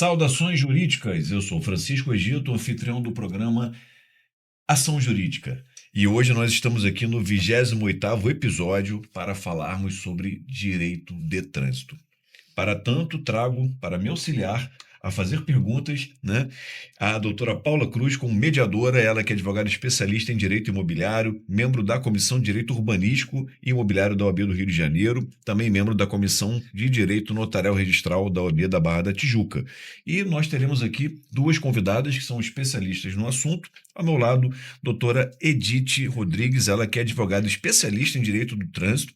Saudações jurídicas, eu sou Francisco Egito, anfitrião do programa Ação Jurídica. E hoje nós estamos aqui no 28º episódio para falarmos sobre direito de trânsito. Para tanto, trago para me auxiliar a fazer perguntas, a doutora Paula Cruz, como mediadora, ela que é advogada especialista em direito imobiliário, membro da Comissão de Direito Urbanístico e Imobiliário da OAB do Rio de Janeiro, também membro da Comissão de Direito Notarial Registral da OAB da Barra da Tijuca. E nós teremos aqui duas convidadas que são especialistas no assunto. Ao meu lado, doutora Edith Rodrigues, ela que é advogada especialista em direito do trânsito,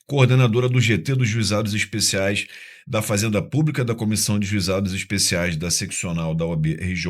coordenadora do GT dos Juizados Especiais da Fazenda Pública, da Comissão de Juizados Especiais da Seccional da OAB-RJ.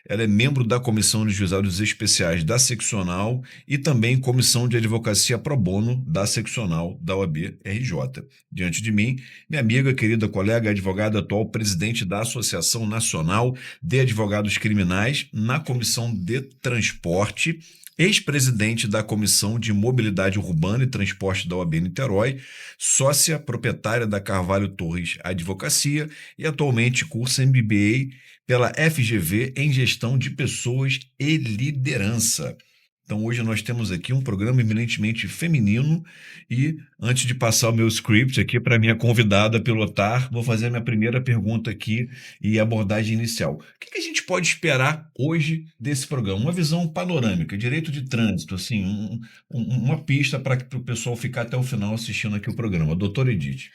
Ela é membro da Comissão de Juizados Especiais da Seccional e também Comissão de Advocacia Pro Bono da Seccional da OAB-RJ. Diante de mim, minha amiga, querida colega, advogada atual presidente da Associação Nacional de Advogados Criminais na Comissão de Transporte, ex-presidente da Comissão de Mobilidade Urbana e Transporte da OAB Niterói, sócia proprietária da Carvalho Torres Advocacia e atualmente cursa MBA pela FGV em Gestão de Pessoas e Liderança. Então hoje nós temos aqui um programa eminentemente feminino e antes de passar o meu script aqui para minha convidada pilotar, vou fazer a minha primeira pergunta aqui e abordagem inicial. O que a gente pode esperar hoje desse programa? Uma visão panorâmica, direito de trânsito, assim, uma pista para o pessoal ficar até o final assistindo aqui o programa. Doutora Edith.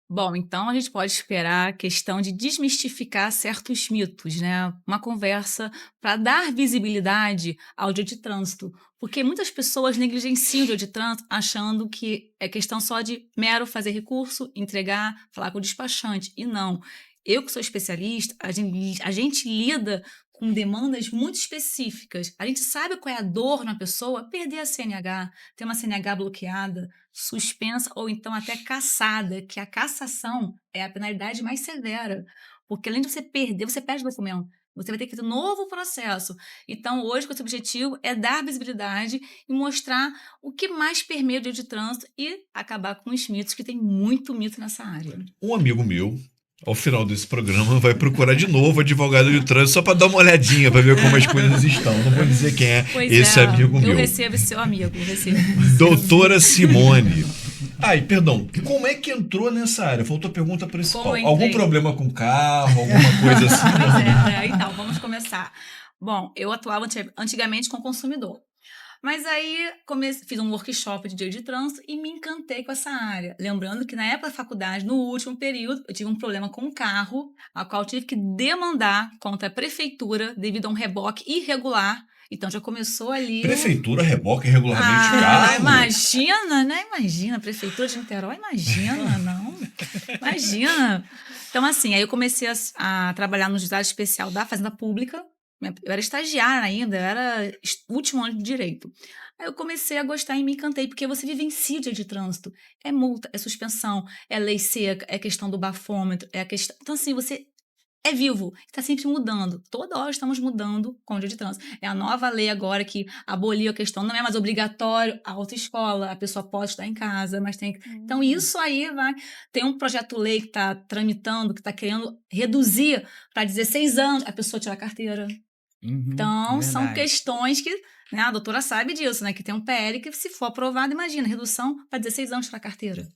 Bom, então a gente pode esperar a questão de desmistificar certos mitos, né? Uma conversa para dar visibilidade ao direito de trânsito, porque muitas pessoas negligenciam o direito de trânsito achando que é questão só de mero fazer recurso, entregar, falar com o despachante, e não. Eu que sou especialista, a gente lida com demandas muito específicas. A gente sabe qual é a dor na pessoa, perder a CNH, ter uma CNH bloqueada, suspensa ou então até cassada, que a cassação é a penalidade mais severa, porque além de você perder, você perde o documento, você vai ter que ter um novo processo. Então, hoje, o seu objetivo é dar visibilidade e mostrar o que mais permeia o direito de trânsito e acabar com os mitos, que tem muito mito nessa área. Um amigo meu, ao final desse programa, vai procurar de novo advogado de trânsito só para dar uma olhadinha, para ver como as coisas estão. Não vou dizer quem é amigo meu. Eu recebo seu amigo, Doutora Simone. Ai, perdão, como é que entrou nessa área? Faltou a pergunta principal. Algum problema com carro, alguma coisa assim? Então, vamos começar. Bom, eu atuava antigamente com consumidor. Mas aí fiz um workshop de direito de trânsito e me encantei com essa área. Lembrando que na época da faculdade, no último período, eu tive um problema com o carro, a qual eu tive que demandar contra a prefeitura devido a um reboque irregular. Então já começou ali. Prefeitura reboque irregularmente carro? Imagina, né? Imagina, prefeitura de Niterói, imagina, não. Imagina. Então, assim, aí eu comecei a trabalhar no juizado especial da Fazenda Pública. Eu era estagiária ainda, eu era último ano de direito. Aí eu comecei a gostar e me encantei, porque você vivencia o direito de trânsito. É multa, é suspensão, é lei seca, é questão do bafômetro, é a questão... Então, assim, você é vivo, está sempre mudando. Toda hora estamos mudando com o direito de trânsito. É a nova lei agora que aboliu a questão, não é mais obrigatório a autoescola, a pessoa pode estar em casa, mas tem que... Então, isso aí vai... Tem um projeto-lei que está tramitando, que está querendo reduzir para 16 anos a pessoa tirar a carteira. Então, são questões que, né, a doutora sabe disso, né? Que tem um PL que, se for aprovado, imagina, redução para 16 anos para a carteira.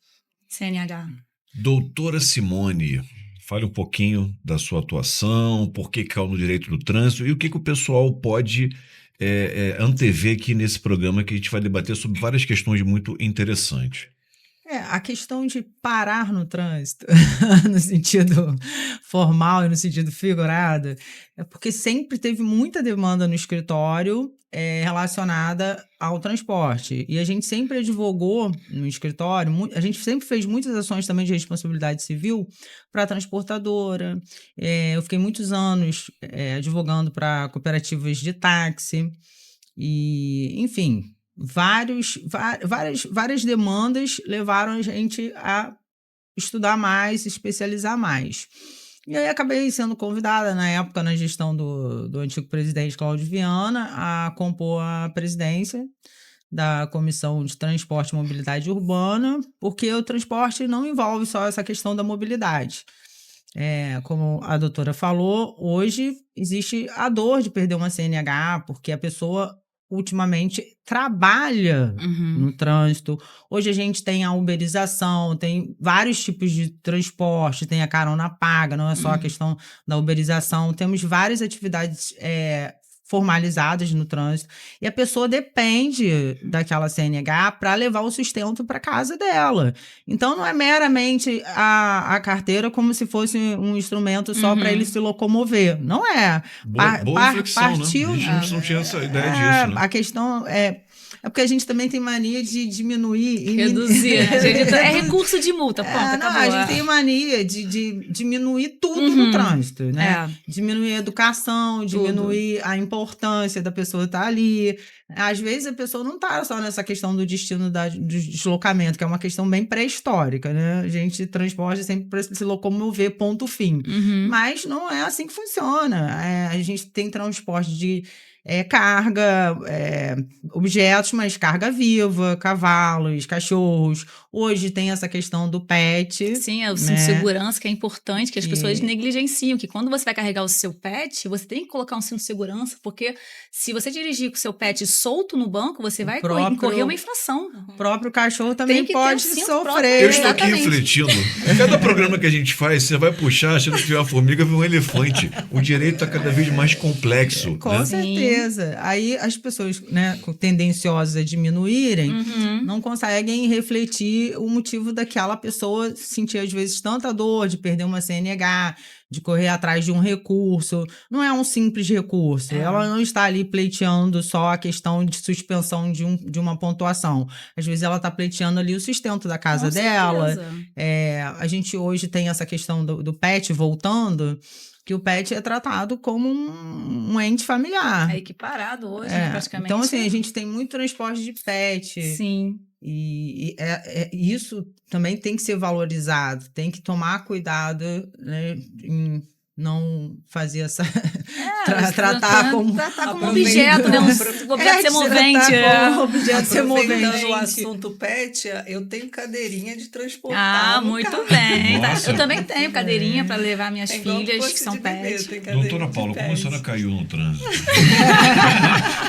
CNH. Doutora Simone, fale um pouquinho da sua atuação, por que caiu no direito do trânsito e o que o pessoal pode antever aqui nesse programa, que a gente vai debater sobre várias questões muito interessantes. A questão de parar no trânsito, no sentido formal e no sentido figurado, é porque sempre teve muita demanda no escritório relacionada ao transporte. E a gente sempre advogou no escritório, a gente sempre fez muitas ações também de responsabilidade civil para a transportadora. Eu fiquei muitos anos advogando para cooperativas de táxi e, enfim... Várias demandas levaram a gente a estudar mais, se especializar mais. E aí acabei sendo convidada, na época, na gestão do antigo presidente Cláudio Viana, a compor a presidência da Comissão de Transporte e Mobilidade Urbana, porque o transporte não envolve só essa questão da mobilidade. como a doutora falou, hoje existe a dor de perder uma CNH, porque a pessoa ultimamente trabalha Uhum. no trânsito. Hoje a gente tem a uberização, tem vários tipos de transporte, tem a carona paga, não é só a questão da uberização, temos várias atividades formalizadas no trânsito, e a pessoa depende daquela CNH para levar o sustento para casa dela. Então, não é meramente a carteira como se fosse um instrumento só para ele se locomover. Não é. Boa reflexão, né? Partiu. A gente não tinha essa ideia disso, né? A questão é porque a gente também tem mania de diminuir e Reduzir, né? É recurso de multa, ponto, não, acabou. a gente tem mania de diminuir tudo no trânsito, né? Diminuir a educação, diminuir a importância da pessoa estar ali. Às vezes a pessoa não está só nessa questão do destino do deslocamento, que é uma questão bem pré-histórica, né? A gente transporta sempre para se locomover, ponto fim. Mas não é assim que funciona. A gente tem transporte de carga, objetos, mas carga viva, cavalos, cachorros. Hoje tem essa questão do pet. Sim, é o cinto de segurança, que é importante, que as pessoas negligenciam, que quando você vai carregar o seu pet, você tem que colocar um cinto de segurança, porque se você dirigir com o seu pet solto no banco, você vai incorrer uma infração. O próprio cachorro também pode sofrer. Eu estou aqui refletindo. Cada programa que a gente faz, você vai puxar, achando que tiver uma formiga, vem um elefante. O direito está cada vez mais complexo. Com certeza. Aí as pessoas, né, tendenciosas a diminuírem, não conseguem refletir o motivo daquela pessoa sentir, às vezes, tanta dor de perder uma CNH, de correr atrás de um recurso. Não é um simples recurso. Ela não está ali pleiteando só a questão de suspensão de uma pontuação. Às vezes ela está pleiteando ali o sustento da casa dela. A gente hoje tem essa questão do pet voltando, que o pet é tratado como um ente familiar. É equiparado hoje, praticamente. Então, assim, a gente tem muito transporte de pet. Sim. E isso também tem que ser valorizado, tem que tomar cuidado, né, em não fazer essa... tratar como objeto, né? Objeto semovente. Objeto semovente. O assunto pet, eu tenho cadeirinha de transportar. Muito bem. Eu também tenho cadeirinha para levar minhas filhas, que são pets. Doutora Paula, como a senhora caiu no trânsito?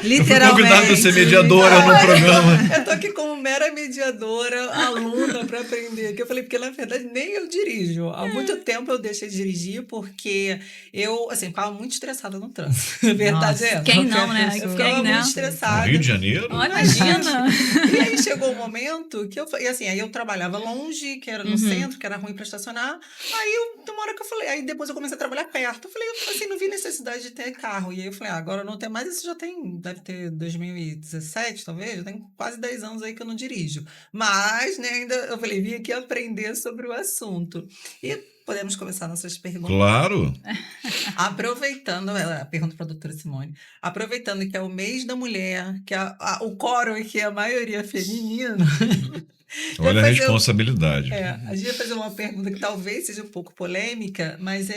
Literalmente. Eu fui convidada a ser mediadora no programa. Eu tô aqui como mera mediadora, aluna para aprender. Que eu falei, porque na verdade nem eu dirijo. Há muito tempo eu deixei de dirigir porque eu, assim, ficava muito estressada no trânsito. A verdade é essa. Quem não, né? Eu ficava muito estressada. No Rio de Janeiro? Imagina. E aí chegou um momento que aí eu trabalhava longe, que era no centro, que era ruim para estacionar. Aí tem uma hora que eu falei, aí depois eu comecei a trabalhar perto. Eu falei, assim, não vi necessidade de ter carro. E aí eu falei, agora não tem mais, isso já tem, deve ter 2017, talvez, já tem quase 10 anos aí que eu não dirijo. Mas, né, ainda, eu falei, vim aqui aprender sobre o assunto. E podemos começar nossas perguntas? Claro! Aproveitando, a pergunta para a doutora Simone, aproveitando que é o mês da mulher, que o quórum aqui é a maioria feminina. Olha a responsabilidade. A gente vai fazer uma pergunta que talvez seja um pouco polêmica, mas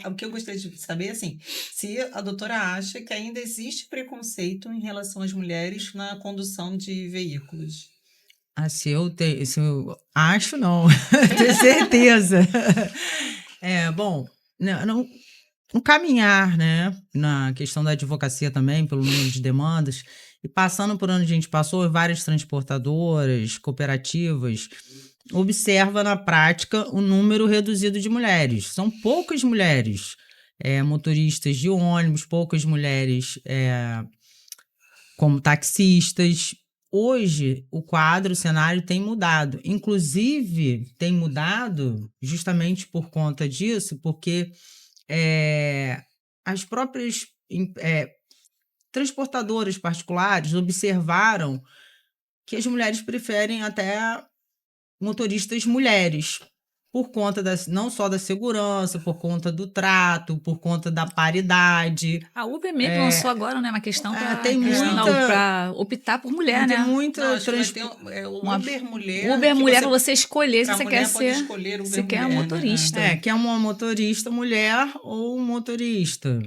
o que eu gostaria de saber, assim, se a doutora acha que ainda existe preconceito em relação às mulheres na condução de veículos. Se eu acho, não. Tenho certeza. Bom, um caminhar, né, na questão da advocacia também, pelo número de demandas, e passando por onde a gente passou, várias transportadoras, cooperativas, observa na prática o número reduzido de mulheres. São poucas mulheres motoristas de ônibus, poucas mulheres como taxistas. Hoje, o quadro, o cenário tem mudado. Inclusive, tem mudado justamente por conta disso, porque as próprias transportadoras particulares observaram que as mulheres preferem até motoristas mulheres, por conta não só da segurança, por conta do trato, por conta da paridade. A Uber mesmo lançou agora, né, uma questão para optar por mulher, tem né? Muita Uber mulher. Uber mulher para você escolher se você quer ser. Você quer um motorista. Né? Quer uma motorista mulher ou um motorista.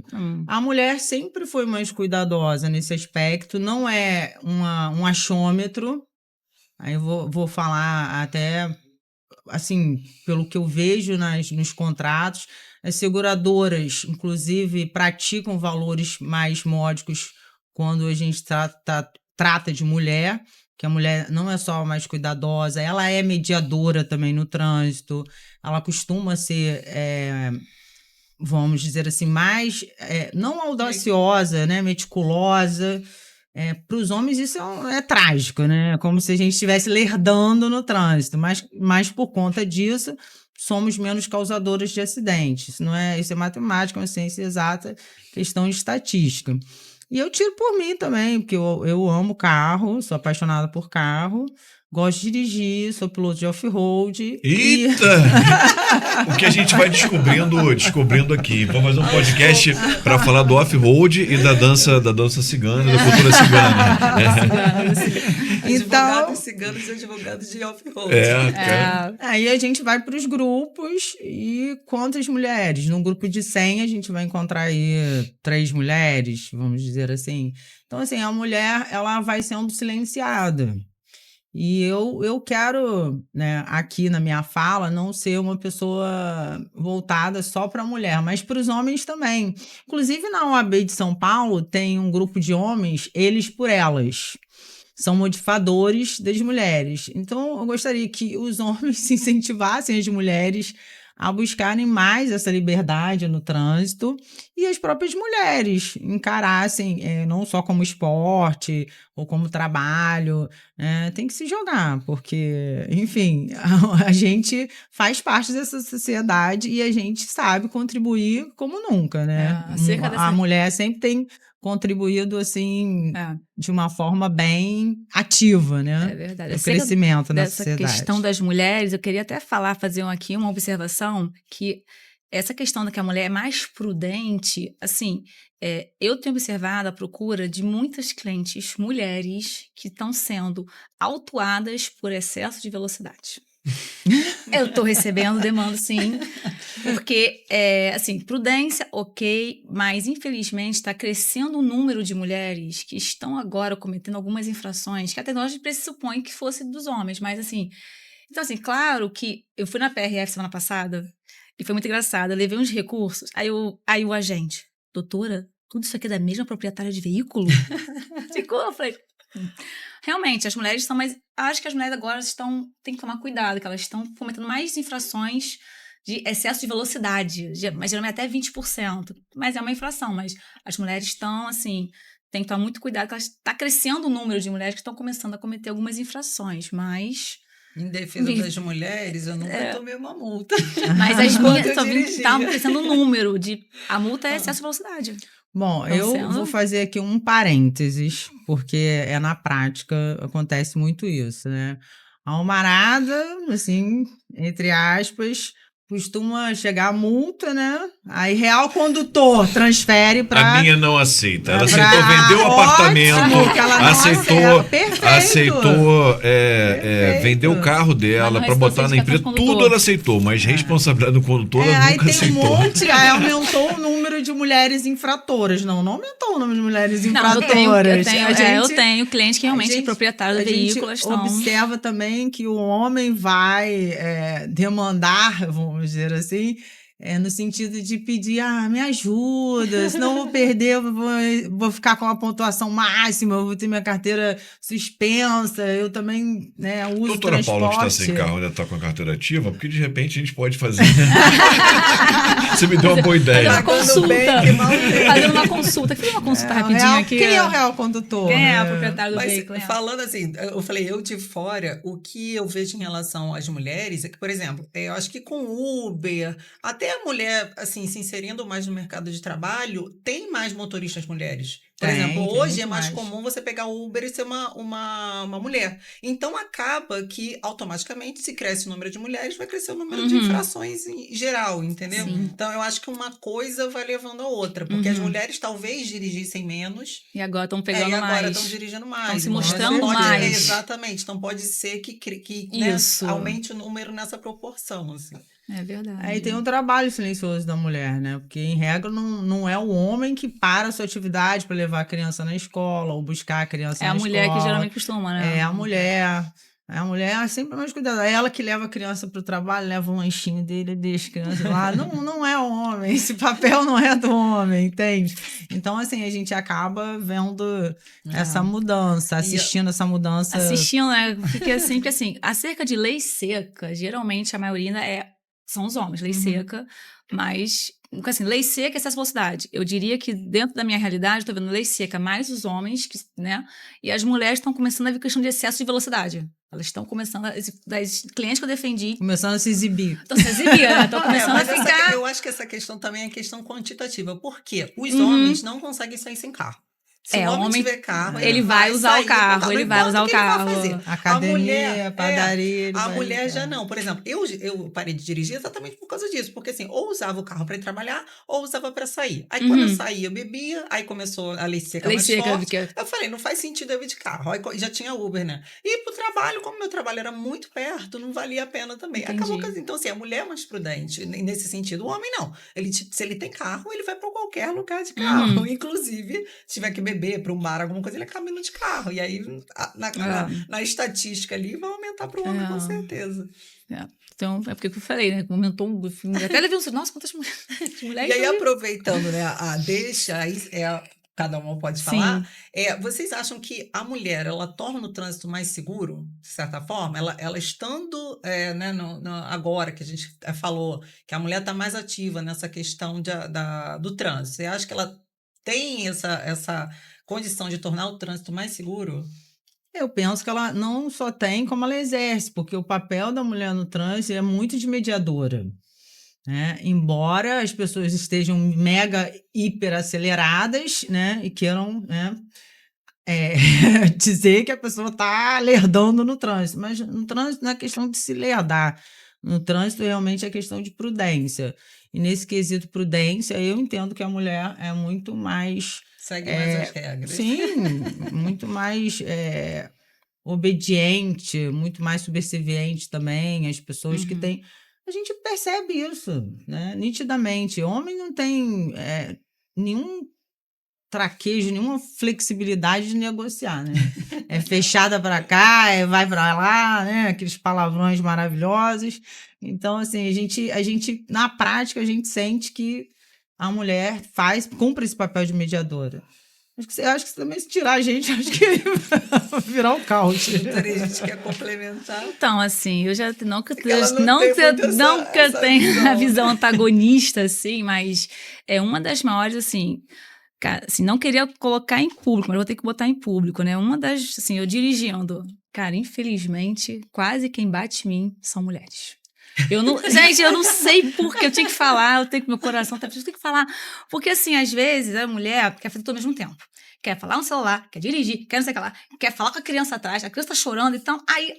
A mulher sempre foi mais cuidadosa nesse aspecto, não é um achômetro. Aí eu vou falar até assim, pelo que eu vejo nos contratos, as seguradoras, inclusive, praticam valores mais módicos quando a gente trata de mulher, que a mulher não é só mais cuidadosa, ela é mediadora também no trânsito, ela costuma ser, vamos dizer assim, mais, não audaciosa, né, meticulosa. Para os homens isso é trágico, né? É como se a gente estivesse lerdando no trânsito, mas por conta disso somos menos causadores de acidentes. Isso é matemática, é uma ciência exata, questão de estatística. E eu tiro por mim também, porque eu amo carro, sou apaixonada por carro, gosto de dirigir, sou piloto de off-road. Eita! O que a gente vai descobrindo aqui. Vamos fazer um podcast para falar do off-road e da dança cigana, da cultura cigana. Advogados ciganos e advogados de off-road. Aí a gente vai para os grupos e quantas mulheres? Num grupo de 100 a gente vai encontrar aí 3 mulheres, vamos dizer assim. Então, assim, a mulher, ela vai sendo silenciada. E eu quero, né, aqui na minha fala, não ser uma pessoa voltada só para a mulher, mas para os homens também. Inclusive, na OAB de São Paulo, tem um grupo de homens, eles por elas. São motivadores das mulheres. Então, eu gostaria que os homens se incentivassem as mulheres a buscarem mais essa liberdade no trânsito e as próprias mulheres encarassem não só como esporte ou como trabalho, tem que se jogar, porque, enfim, a gente faz parte dessa sociedade e a gente sabe contribuir como nunca, né? A mulher sempre tem contribuído, assim, de uma forma bem ativa, né? É verdade. O crescimento na sociedade. Essa questão das mulheres, eu queria até fazer aqui uma observação, que essa questão da que a mulher é mais prudente, assim, eu tenho observado a procura de muitas clientes mulheres que estão sendo autuadas por excesso de velocidade. Eu estou recebendo demanda, sim, porque, assim, prudência, ok, mas infelizmente está crescendo o número de mulheres que estão agora cometendo algumas infrações que até nós pressupõe que fosse dos homens, mas assim, então assim, claro que eu fui na PRF semana passada e foi muito engraçado, eu levei uns recursos, aí o agente, doutora, tudo isso aqui é da mesma proprietária de veículo? Eu falei... Realmente, as mulheres são mais... Acho que as mulheres agora têm que tomar cuidado, que elas estão cometendo mais infrações de excesso de velocidade, mas geralmente até 20%. Mas é uma infração, mas as mulheres estão, assim, tem que tomar muito cuidado, porque está crescendo o número de mulheres que estão começando a cometer algumas infrações, mas... Em defesa das mulheres, eu nunca tomei uma multa. Mas as minhas estavam crescendo o número de... A multa é excesso de velocidade. Bom, eu vou fazer aqui um parênteses, porque na prática acontece muito isso, né? A almarada, assim, entre aspas, costuma chegar a multa, né? Aí real condutor transfere para... A minha não aceita. Ela aceitou vender o apartamento, aceitou vender o carro dela para botar na empresa. Tudo ela aceitou, mas responsabilidade do condutor ela nunca aceitou. Aí tem aí aumentou o número de mulheres infratoras. Não aumentou o número de mulheres infratoras. Eu tenho cliente que realmente é proprietário do veículo. A gente observa também que o homem vai demandar, vamos dizer assim, no sentido de pedir, me ajuda, senão eu vou perder, vou ficar com a pontuação máxima, eu vou ter minha carteira suspensa, eu também uso Doutora transporte. Paula, que está sem carro, ainda está com a carteira ativa, porque de repente a gente pode fazer... Você me deu uma boa ideia. Fazendo uma consulta. Fiz uma consulta rapidinho aqui. Quem é o real condutor? Quem é o proprietário do veículo? Falando assim, eu falei, eu de fora, o que eu vejo em relação às mulheres é que, por exemplo, eu acho que com Uber, até a mulher, assim, se inserindo mais no mercado de trabalho, tem mais motoristas mulheres. Por exemplo, hoje é mais comum você pegar o Uber e ser uma mulher. Então, acaba que, automaticamente, se cresce o número de mulheres, vai crescer o número de infrações em geral, entendeu? Sim. Então, eu acho que uma coisa vai levando a outra. Porque as mulheres talvez dirigissem menos. E agora estão pegando mais. E agora estão dirigindo mais. Estão se mostrando mais. Exatamente. Então, pode ser que aumente o número nessa proporção, assim. É verdade. Aí tem um trabalho silencioso da mulher, né? Porque, em regra, não é o homem que para a sua atividade para levar a criança na escola ou buscar a criança na escola. É a mulher que geralmente costuma, né? É a mulher. A mulher é sempre mais cuidadosa. É ela que leva a criança para o trabalho, leva um lanchinho dele, deixa a criança lá. Não é homem, esse papel não é do homem, entende? Então, assim, a gente acaba vendo essa mudança, assistindo essa mudança. Assistindo, né? Fica sempre assim. Acerca de lei seca, geralmente a maioria são os homens, lei seca, mas, assim, lei seca e excesso de velocidade. Eu diria que dentro da minha realidade, eu tô vendo lei seca mais os homens, né? E as mulheres estão começando a ver questão de excesso de velocidade. Elas estão começando, das clientes que eu defendi, Começando a se exibir. estão se exibindo, né? Estão começando a mas ficar... eu acho que essa questão também é questão quantitativa. Por quê? Os homens não conseguem sair sem carro. Se o homem tiver carro, ele vai usar o carro, ele vai usar o carro. Academia, padaria. A mulher já não. Por exemplo, eu parei de dirigir exatamente por causa disso. Porque assim, ou usava o carro para ir trabalhar, ou usava para sair. Aí quando eu saía, eu bebia, aí começou a lei seca mais forte. Eu falei, não faz sentido eu ir de carro. Aí já tinha Uber, né? E pro trabalho, como meu trabalho era muito perto, não valia a pena também. Entendi. Acabou que, então assim, a mulher é mais prudente nesse sentido. O homem não. Se ele tem carro, ele vai para qualquer lugar de carro. Inclusive, se tiver que beber para um bar, alguma coisa, ele acaba indo de carro. E aí, na estatística ali, vai aumentar para o homem, com certeza. Então, é porque eu falei, né? Aumentou um filme. Até ele viu, nossa, quantas mulheres. E aí, aproveitando, né, aí cada uma pode falar. Vocês acham que a mulher, ela torna o trânsito mais seguro, de certa forma? Ela estando, né, agora que a gente falou, que a mulher está mais ativa nessa questão do trânsito. Você acha que ela tem essa condição de tornar o trânsito mais seguro? Eu penso que ela não só tem, como ela exerce, porque o papel da mulher no trânsito é muito de mediadora. Né? Embora as pessoas estejam mega hiper aceleradas, né? E queiram, né, dizer que a pessoa está lerdando no trânsito, mas no trânsito não é questão de se lerdar, no trânsito realmente é questão de prudência. E nesse quesito prudência, eu entendo que a mulher é muito mais... Segue mais as regras. Sim, muito mais obediente, muito mais subserviente também. As pessoas que têm... A gente percebe isso, né? Nitidamente. Homem não tem nenhum traquejo, nenhuma flexibilidade de negociar, né? É fechada para cá, vai para lá, né? Aqueles palavrões maravilhosos. Então, assim, a gente, na prática, a gente sente que a mulher cumpre esse papel de mediadora. Acho que também se tirar a gente, acho que vai virar um caos. A gente quer complementar. Então, assim, eu já não que eu tenha a visão antagonista, assim, mas é uma das maiores, assim, cara, assim, não queria colocar em público, mas eu vou ter que botar em público, né? Uma das, assim, eu dirigindo, cara, infelizmente, quase quem bate em mim são mulheres. Gente, eu não sei por que eu tinha que falar, eu tenho que meu coração tá preciso, eu tenho que falar. Porque, assim, às vezes, a mulher quer fazer tudo ao mesmo tempo. Quer falar no celular, quer dirigir, quer não sei o que lá, quer falar com a criança atrás, a criança tá chorando, então, aí,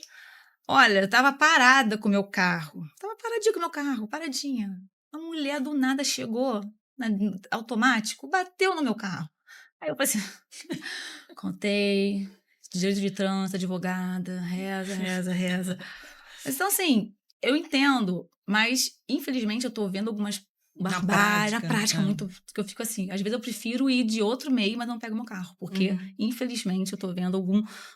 olha, eu tava parada com o meu carro. Tava paradinha com o meu carro, paradinha. A mulher do nada chegou, automático, bateu no meu carro. Aí eu falei assim, contei, direito de trânsito, advogada, reza. Então, assim, eu entendo, mas infelizmente eu tô vendo algumas barbaridades na prática muito, que eu fico assim, às vezes eu prefiro ir de outro meio, mas não pego meu carro, porque infelizmente eu tô vendo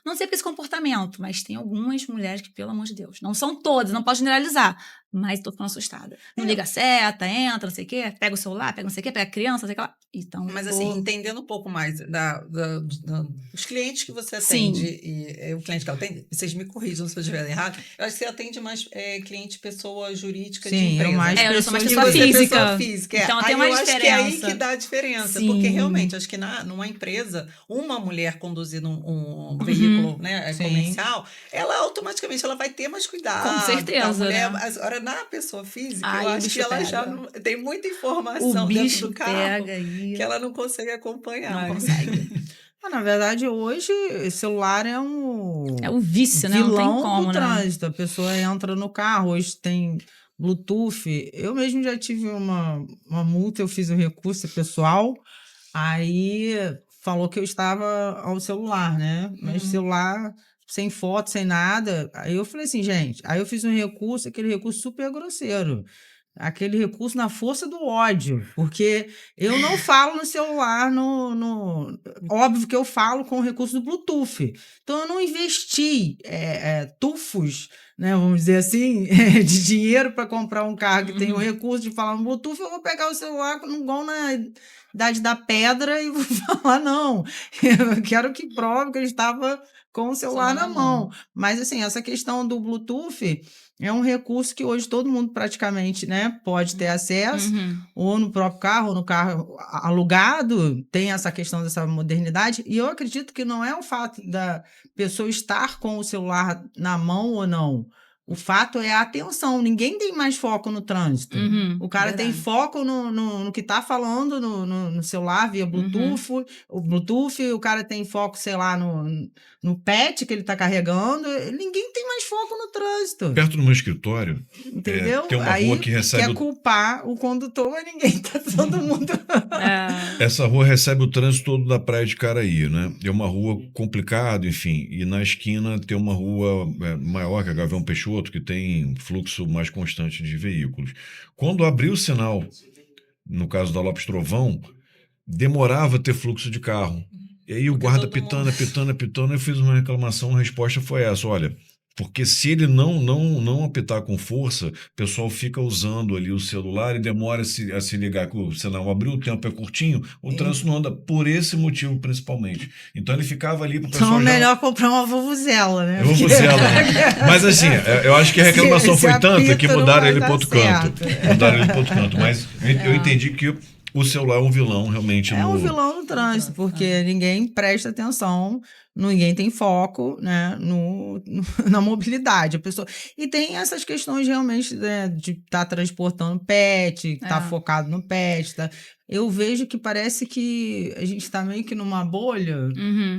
não sei por esse comportamento, mas tem algumas mulheres que, pelo amor de Deus, não são todas, não posso generalizar, mas tô ficando assustada. Não liga a seta, entra, não sei o quê, pega o celular, pega não sei o quê, pega a criança, não sei o que lá. Então, mas assim, entendendo um pouco mais dos clientes que você atende e o cliente que ela atende, vocês me corrijam se eu estiver errado, eu acho que você atende mais cliente, pessoa jurídica de empresa. Eu sou mais pessoa física. Então tem uma diferença. Acho que é aí que dá a diferença, porque realmente, acho que numa empresa, uma mulher conduzindo um veículo, né, comercial, ela automaticamente ela vai ter mais cuidado. Com certeza, mulher, né? Agora, na pessoa física, eu acho que ela já tem muita informação o dentro do carro que ela não consegue acompanhar. Não consegue. Na verdade, hoje, celular é o vício, né? Vilão não tem como, do trânsito. A pessoa entra no carro, hoje tem Bluetooth. Eu mesmo já tive uma multa, eu fiz um recurso pessoal, aí falou que eu estava ao celular, né? Mas celular sem foto, sem nada. Aí eu falei assim, gente, aí eu fiz um recurso, aquele recurso super grosseiro. aquele recurso na força do ódio, porque eu não falo no celular, óbvio que eu falo com o recurso do Bluetooth. Então, eu não investi tufos, né, vamos dizer assim, de dinheiro para comprar um carro que tem o recurso de falar no Bluetooth. Eu vou pegar o celular igual na Idade da Pedra e vou falar, não, eu quero que prove que ele estava com o celular na mão. Mas, assim, essa questão do Bluetooth é um recurso que hoje todo mundo praticamente, né, pode ter acesso, ou no próprio carro, ou no carro alugado, tem essa questão dessa modernidade. E eu acredito que não é o fato da pessoa estar com o celular na mão ou não. O fato é a atenção. Ninguém tem mais foco no trânsito. O cara tem foco no que está falando no celular via Bluetooth. O cara tem foco, sei lá, no pet que ele está carregando. Ninguém tem mais foco no trânsito. Perto do meu escritório, Entendeu? tem uma rua que recebe... quer culpar o condutor, mas ninguém tá todo mundo... Essa rua recebe o trânsito todo da Praia de Caraí, né? É uma rua complicada, enfim. E na esquina tem uma rua maior, que é a Gavião Peixoto, que tem fluxo mais constante de veículos. Quando abriu o sinal, no caso da Lopes Trovão, demorava a ter fluxo de carro. E aí o guarda apitando, eu fiz uma reclamação, a resposta foi essa, olha... Porque se ele não apitar com força, o pessoal fica usando ali o celular e demora a se ligar, que o sinal abriu, o tempo é curtinho, o trânsito não anda por esse motivo principalmente. Então ele ficava ali para o pessoal. Então melhor comprar uma vuvuzela, né? Vuvuzela. Mas assim, eu acho que a reclamação foi tanta que mudaram ele para outro canto. Mudaram ele para outro canto. Mas eu entendi que o celular é um vilão realmente. É um vilão no trânsito, porque ninguém presta atenção, ninguém tem foco, né, na mobilidade. A pessoa... E tem essas questões realmente, né, de estar transportando pet, estar focado no pet. Tá? Eu vejo que parece que a gente está meio que numa bolha,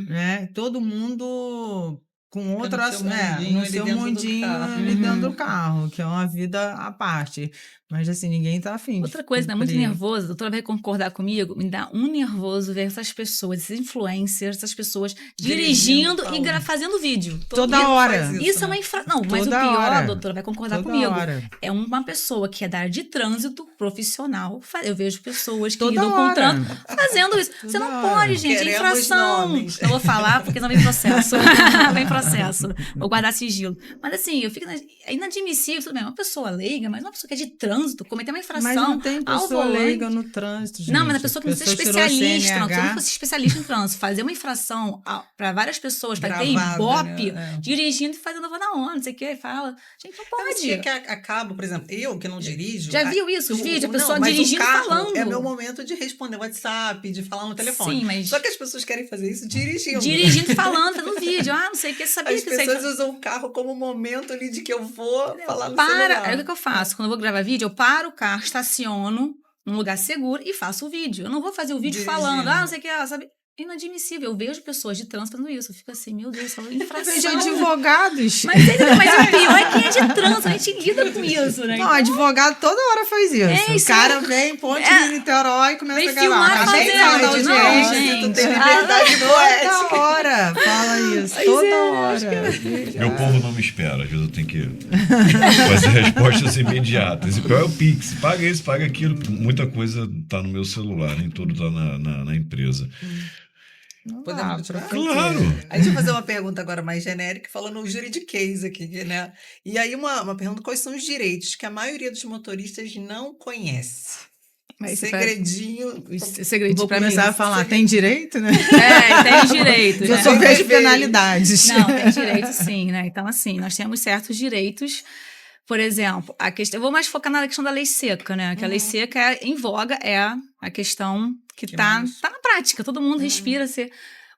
né? Todo mundo com outras, no seu mundinho ali dentro do carro, que é uma vida à parte. Mas assim, ninguém tá afim. Outra coisa, né? Muito nervoso, a doutora vai concordar comigo, me dá um nervoso ver essas pessoas, esses influencers, essas pessoas dirigindo e fazendo vídeo. Toda hora. Isso é uma infração. Não, mas o pior, a doutora vai concordar comigo, é uma pessoa que é da área de trânsito profissional. Eu vejo pessoas que lidam com o trânsito fazendo isso. Você não pode, gente, é infração. Não vou falar porque não vem processo. Vem processo. Vou guardar sigilo. Mas assim, eu fico é inadmissível, tudo bem, uma pessoa leiga, mas uma pessoa que é de trânsito, cometer uma infração. Mas não tem pessoa leiga no trânsito, gente. Não, mas a pessoa que não seja especialista, não fosse especialista em trânsito, fazer uma infração para várias pessoas, para ter ibope, dirigindo e fazendo vou na onda, não sei o que, fala. Gente, não pode. É que acaba, por exemplo, eu que não dirijo. Já viu isso? Os vídeos, a pessoa dirigindo e falando. É meu momento de responder WhatsApp, de falar no telefone. Sim, mas... Só que as pessoas querem fazer isso dirigindo. Dirigindo e falando, fazendo vídeo. Não sei o que, sabia as que... As pessoas usam o carro como momento ali de que eu vou falar no celular. Aí o que eu faço? Quando eu vou gravar vídeo, eu paro o carro, estaciono num lugar seguro e faço o vídeo. Eu não vou fazer o vídeo falando, não sei o que, sabe? Inadmissível. Eu vejo pessoas de trânsito fazendo isso. Eu fico assim, meu Deus, falando infração. Vejo advogados. Mas o pior é quem é de trânsito, a gente lida com isso, né? Não, advogado toda hora faz isso. O cara vem, ponte de Niterói e começa a gravar. Gente, tem liberdade toda hora fala isso, toda hora. Meu povo não me espera, às vezes eu tenho que fazer respostas imediatas. E pior é o Pix, paga isso, paga aquilo. Muita coisa tá no meu celular, nem tudo tá na empresa. Podemos claro. Aí deixa eu fazer uma pergunta agora mais genérica, falando o juridiquês aqui, né? E aí uma pergunta, quais são os direitos que a maioria dos motoristas não conhece? Mas segredinho. Vou começar a falar, tem direito, né? Tem direito. Eu só vejo penalidades. Não, tem direito sim, né? Então, assim, nós temos certos direitos. Por exemplo, a questão, eu vou mais focar na questão da lei seca, né? Que a lei seca em voga é a questão que tá na prática. Todo mundo respira.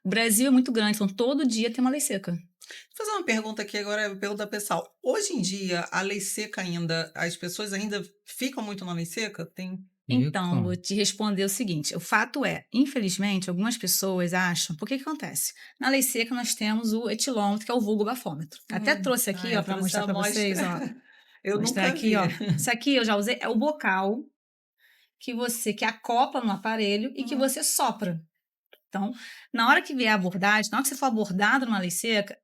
O Brasil é muito grande, então todo dia tem uma lei seca. Vou fazer uma pergunta aqui agora, pergunta pessoal. Hoje em dia, a lei seca ainda, as pessoas ainda ficam muito na lei seca? Então, vou te responder o seguinte. O fato é, infelizmente, algumas pessoas acham... Por que acontece? Na lei seca, nós temos o etilômetro, que é o vulgo bafômetro. Até trouxe aqui, para mostrar para vocês, ó. Eu nunca vi. Ó. Isso aqui eu já usei, é o bocal que acopla no aparelho e que você sopra. Então, na hora que vier a abordagem, na hora que você for abordado numa lei seca,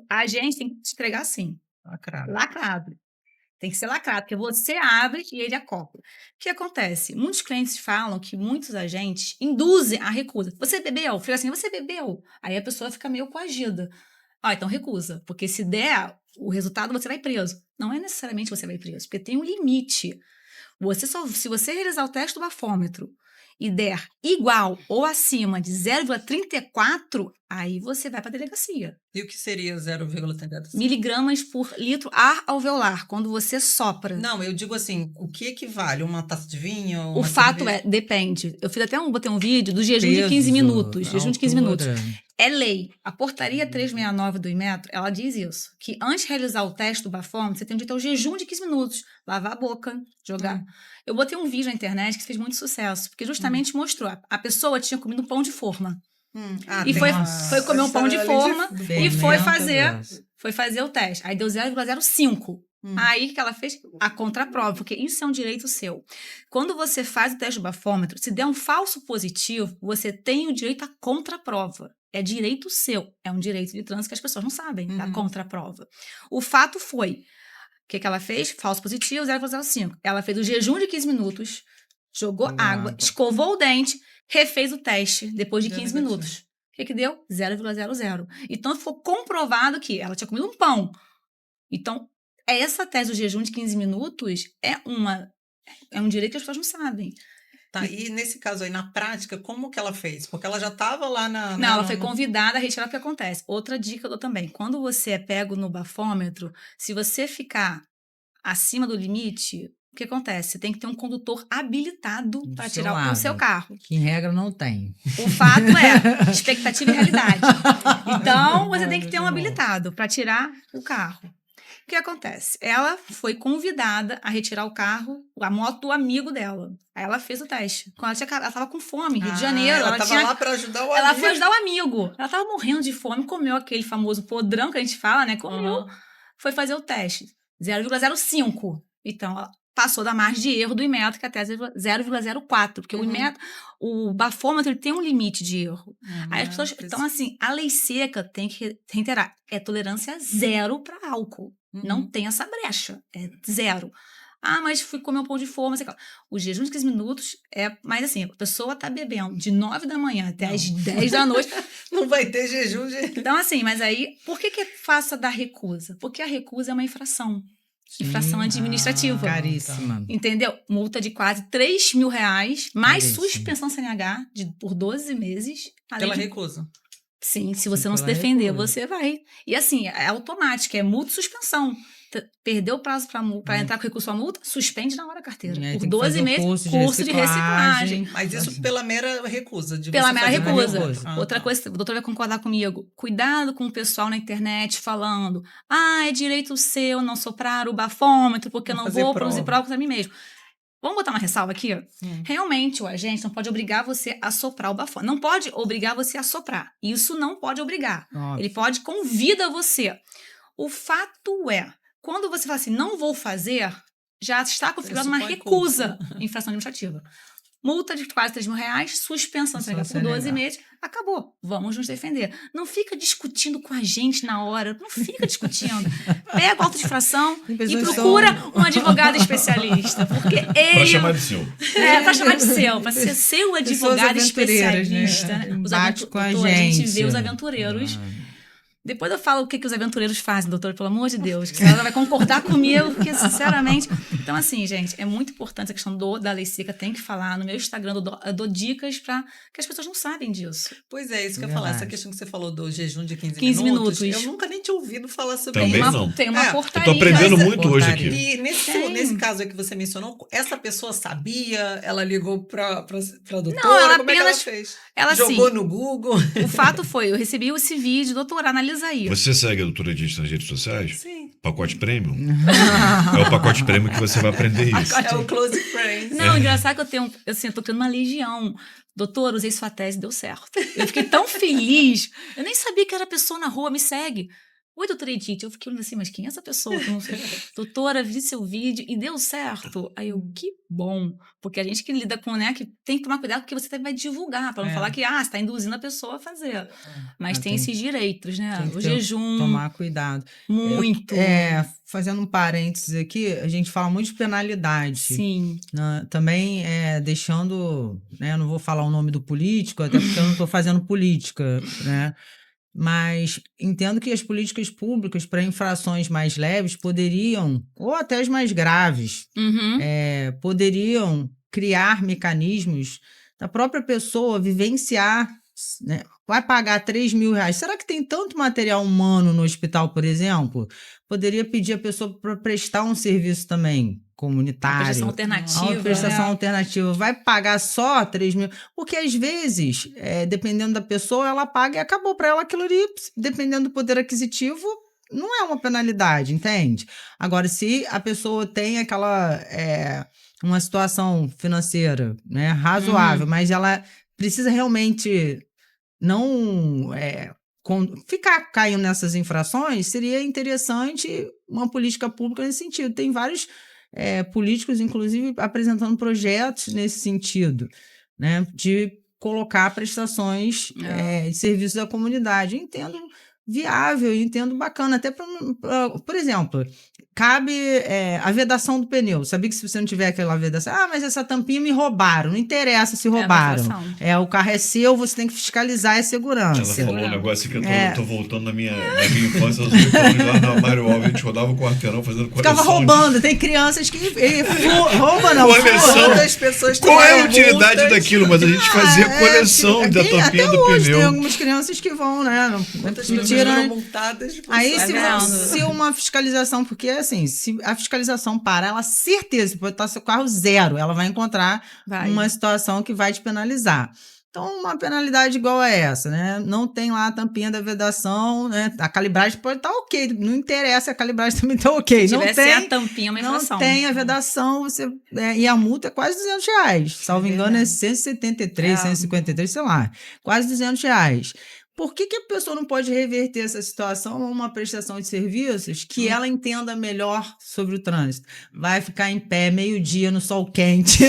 a agente tem que te entregar assim, lacrado. Tem que ser lacrado, porque você abre e ele acopla. O que acontece? Muitos clientes falam que muitos agentes induzem a recusa. Você bebeu? Fica assim, você bebeu? Aí a pessoa fica meio coagida. Então recusa, porque se der o resultado, você vai preso. Não é necessariamente você vai preso, porque tem um limite. Se você realizar o teste do bafômetro e der igual ou acima de 0,34, aí você vai para a delegacia. E o que seria 0,34? Miligramas por litro ar alveolar, quando você sopra. Não, eu digo assim, o que equivale? Uma taça de vinho? O uma fato cerveja? depende. Eu fiz até botei um vídeo do jejum de 15 minutos. Jejum de 15 minutos. É lei. A portaria 369 do Inmetro, ela diz isso. Que antes de realizar o teste do bafômetro, você tem direito ao jejum de 15 minutos. Lavar a boca, jogar. Eu botei um vídeo na internet que fez muito sucesso, porque justamente mostrou. A pessoa tinha comido um pão de forma. E foi comer um pão de forma e foi fazer o teste. Aí deu 0,05. Aí o que ela fez? A contraprova, porque isso é um direito seu. Quando você faz o teste do bafômetro, se der um falso positivo, você tem o direito à contraprova. É direito seu. É um direito de trânsito que as pessoas não sabem, da contraprova. O fato foi, o que ela fez? Falso positivo, 0,05. Ela fez o jejum de 15 minutos, jogou água, escovou o dente, refez o teste depois de 15 minutos. O que deu? 0,00. Então, ficou comprovado que ela tinha comido um pão. Então, essa tese do jejum de 15 minutos é um direito que as pessoas não sabem. Tá, e nesse caso aí, na prática, como que ela fez? Porque ela já estava lá na... Não, ela foi convidada a retirar o que acontece. Outra dica que eu dou também. Quando você é pego no bafômetro, se você ficar acima do limite, o que acontece? Você tem que ter um condutor habilitado para tirar o seu carro. Que em regra não tem. O fato é expectativa e realidade. Então, você tem que ter um habilitado para tirar o carro. O que acontece? Ela foi convidada a retirar o carro, a moto do amigo dela. Aí ela fez o teste. Quando ela estava com fome, Rio de Janeiro. Ela estava lá para ajudar o amigo. Ela foi ajudar o amigo. Ela estava morrendo de fome, comeu aquele famoso podrão que a gente fala, né? Comeu. Foi fazer o teste. 0,05. Então, ela passou da margem de erro do Inmetro, que é até 0,04. Porque o bafômetro ele tem um limite de erro. Aí as pessoas... Então, assim, a lei seca tem que reiterar. É tolerância zero para álcool. Não tem essa brecha. É zero. Mas fui comer um pão de forma, sei lá. O jejum de 15 minutos mas assim, a pessoa tá bebendo de 9 da manhã até as 10 da noite. Não vai ter jejum de... Então, assim, mas aí, por que é fácil da recusa? Porque a recusa é uma infração. Infração administrativa. Caríssima. Entendeu? Multa de quase R$3.000, mais suspensão CNH por 12 meses. Pela recusa. Sim, se você não se defender, você vai. E assim, é automático, é multa e suspensão. Perdeu o prazo para entrar com recurso à multa, suspende na hora a carteira. Por 12 meses, curso de reciclagem. Mas isso pela mera recusa. Pela mera recusa. Outra coisa, o doutor vai concordar comigo. Cuidado com o pessoal na internet falando: é direito seu não soprar o bafômetro, porque eu não vou produzir prova contra mim mesmo. Vamos botar uma ressalva aqui? Realmente, o agente não pode obrigar você a soprar o bafômetro. Não pode obrigar você a soprar. Isso não pode obrigar. Ele pode convidar você. O fato é, quando você fala assim, não vou fazer, já está configurada uma recusa em infração administrativa. Multa de quase R$3.000, suspensão por 12 meses, acabou. Vamos nos defender. Não fica discutindo com a gente na hora, não fica discutindo. Pega o auto de infração e procura um advogado especialista, porque ele... Para chamar de seu. Para chamar de seu, para ser seu advogado especialista. Né? Com a gente vê os aventureiros... Depois eu falo o que os aventureiros fazem, doutor, pelo amor de Deus. Que ela vai concordar comigo, porque, sinceramente... Então, assim, gente, é muito importante a questão da lei seca. Tem que falar. No meu Instagram, eu dou dicas para que as pessoas não sabem disso. Pois é, isso que eu ia falar. Essa questão que você falou do jejum de 15 minutos. Eu nunca nem tinha ouvido falar sobre isso. Também não. Tem uma portaria. Eu tô aprendendo muito hoje aqui. E nesse caso aí que você mencionou, essa pessoa sabia? Ela ligou pra doutora? Não, ela como apenas... é que ela fez? Ela jogou no Google? O fato foi, eu recebi esse vídeo, doutora, analisa aí. Você segue a doutora Edith nas redes sociais? Sim. Pacote Premium? É o pacote Premium que você vai aprender isso. É o Close Friends. Não, engraçado que eu tô criando uma legião. Doutor, usei sua tese, deu certo. Eu fiquei tão feliz. Eu nem sabia que era pessoa na rua, me segue. oi, doutora Edith. Eu fiquei olhando assim, mas quem é essa pessoa? Eu não sei. Doutora, vi seu vídeo e deu certo. Aí eu, que bom. Porque a gente que lida com, né, que tem que tomar cuidado com o que você vai divulgar, para não falar que, você está induzindo a pessoa a fazer. Mas tem esses direitos, né? Tem que O jejum. tomar cuidado. Muito. Fazendo um parênteses aqui, a gente fala muito de penalidade. Sim. Também deixando, né, não vou falar o nome do político, até porque eu não estou fazendo política, né? Mas entendo que as políticas públicas para infrações mais leves poderiam, ou até as mais graves, poderiam criar mecanismos da própria pessoa vivenciar, né? Vai pagar R$3.000. Será que tem tanto material humano no hospital, por exemplo? Poderia pedir a pessoa para prestar um serviço também comunitário. Uma prestação alternativa. Uma prestação alternativa. Vai pagar só 3 mil? Porque às vezes, dependendo da pessoa, ela paga e acabou para ela aquilo ali. Dependendo do poder aquisitivo, não é uma penalidade, entende? Agora, se a pessoa tem aquela uma situação financeira, né, razoável, mas ela precisa realmente não ficar caindo nessas infrações, seria interessante uma política pública nesse sentido. Tem vários políticos, inclusive, apresentando projetos nesse sentido, né, de colocar prestações de serviços à comunidade. Eu entendo viável, eu entendo bacana, até por exemplo, cabe a vedação do pneu. Sabia que se você não tiver aquela vedação, mas essa tampinha me roubaram, não interessa se roubaram. O carro é seu, você tem que fiscalizar a segurança. Ela falou um negócio que eu tô voltando na minha infância, aos 8 anos, lá na Mário Alves, a gente rodava o quarteirão fazendo coleção. Ficava roubando, tem crianças que roubam, não. Coleção. Pessoas qual é a utilidade daquilo? Mas a gente fazia coleção da tampinha do hoje, pneu. Tem algumas crianças que vão, né? Muitas pessoas foram multadas. Aí se uma fiscalização, porque assim, se a fiscalização parar, ela certeza, pode estar seu carro zero, ela vai encontrar uma situação que vai te penalizar. Então, uma penalidade igual a essa, né? Não tem lá a tampinha da vedação, né? A calibragem pode estar ok, não interessa, a calibragem também está ok. Se não tivesse tem a tampinha, uma infração. Não tem a vedação, e a multa é quase R$200. Salvo engano, é 173, 153, sei lá. Quase R$200. Por que a pessoa não pode reverter essa situação a uma prestação de serviços que ela entenda melhor sobre o trânsito? Vai ficar em pé meio-dia no sol quente.